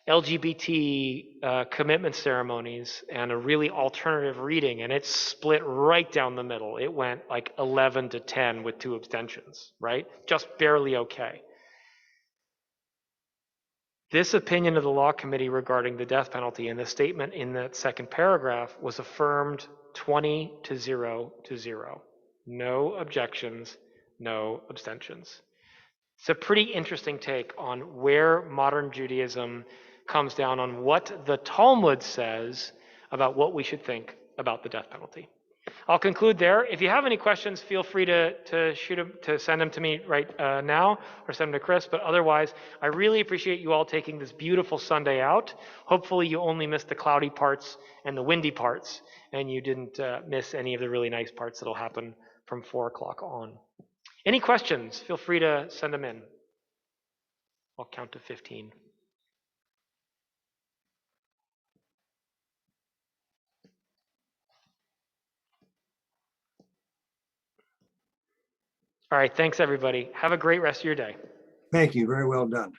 LGBT commitment ceremonies and a really alternative reading, and it split right down the middle. It went like 11 to 10 with 2 abstentions, right? Just barely okay. This opinion of the law committee regarding the death penalty and the statement in that second paragraph was affirmed 20 to 0 to 0. No objections, no abstentions. It's a pretty interesting take on where modern Judaism comes down on what the Talmud says about what we should think about the death penalty. I'll conclude there. If you have any questions, feel free to shoot them, to send them to me right now, or send them to Chris. But otherwise, I really appreciate you all taking this beautiful Sunday out. Hopefully you only missed the cloudy parts and the windy parts, and you didn't miss any of the really nice parts that'll happen from 4 o'clock on. Any questions? Feel free to send them in. I'll count to 15. All right, thanks everybody. Have a great rest of your day. Thank you. Very well done.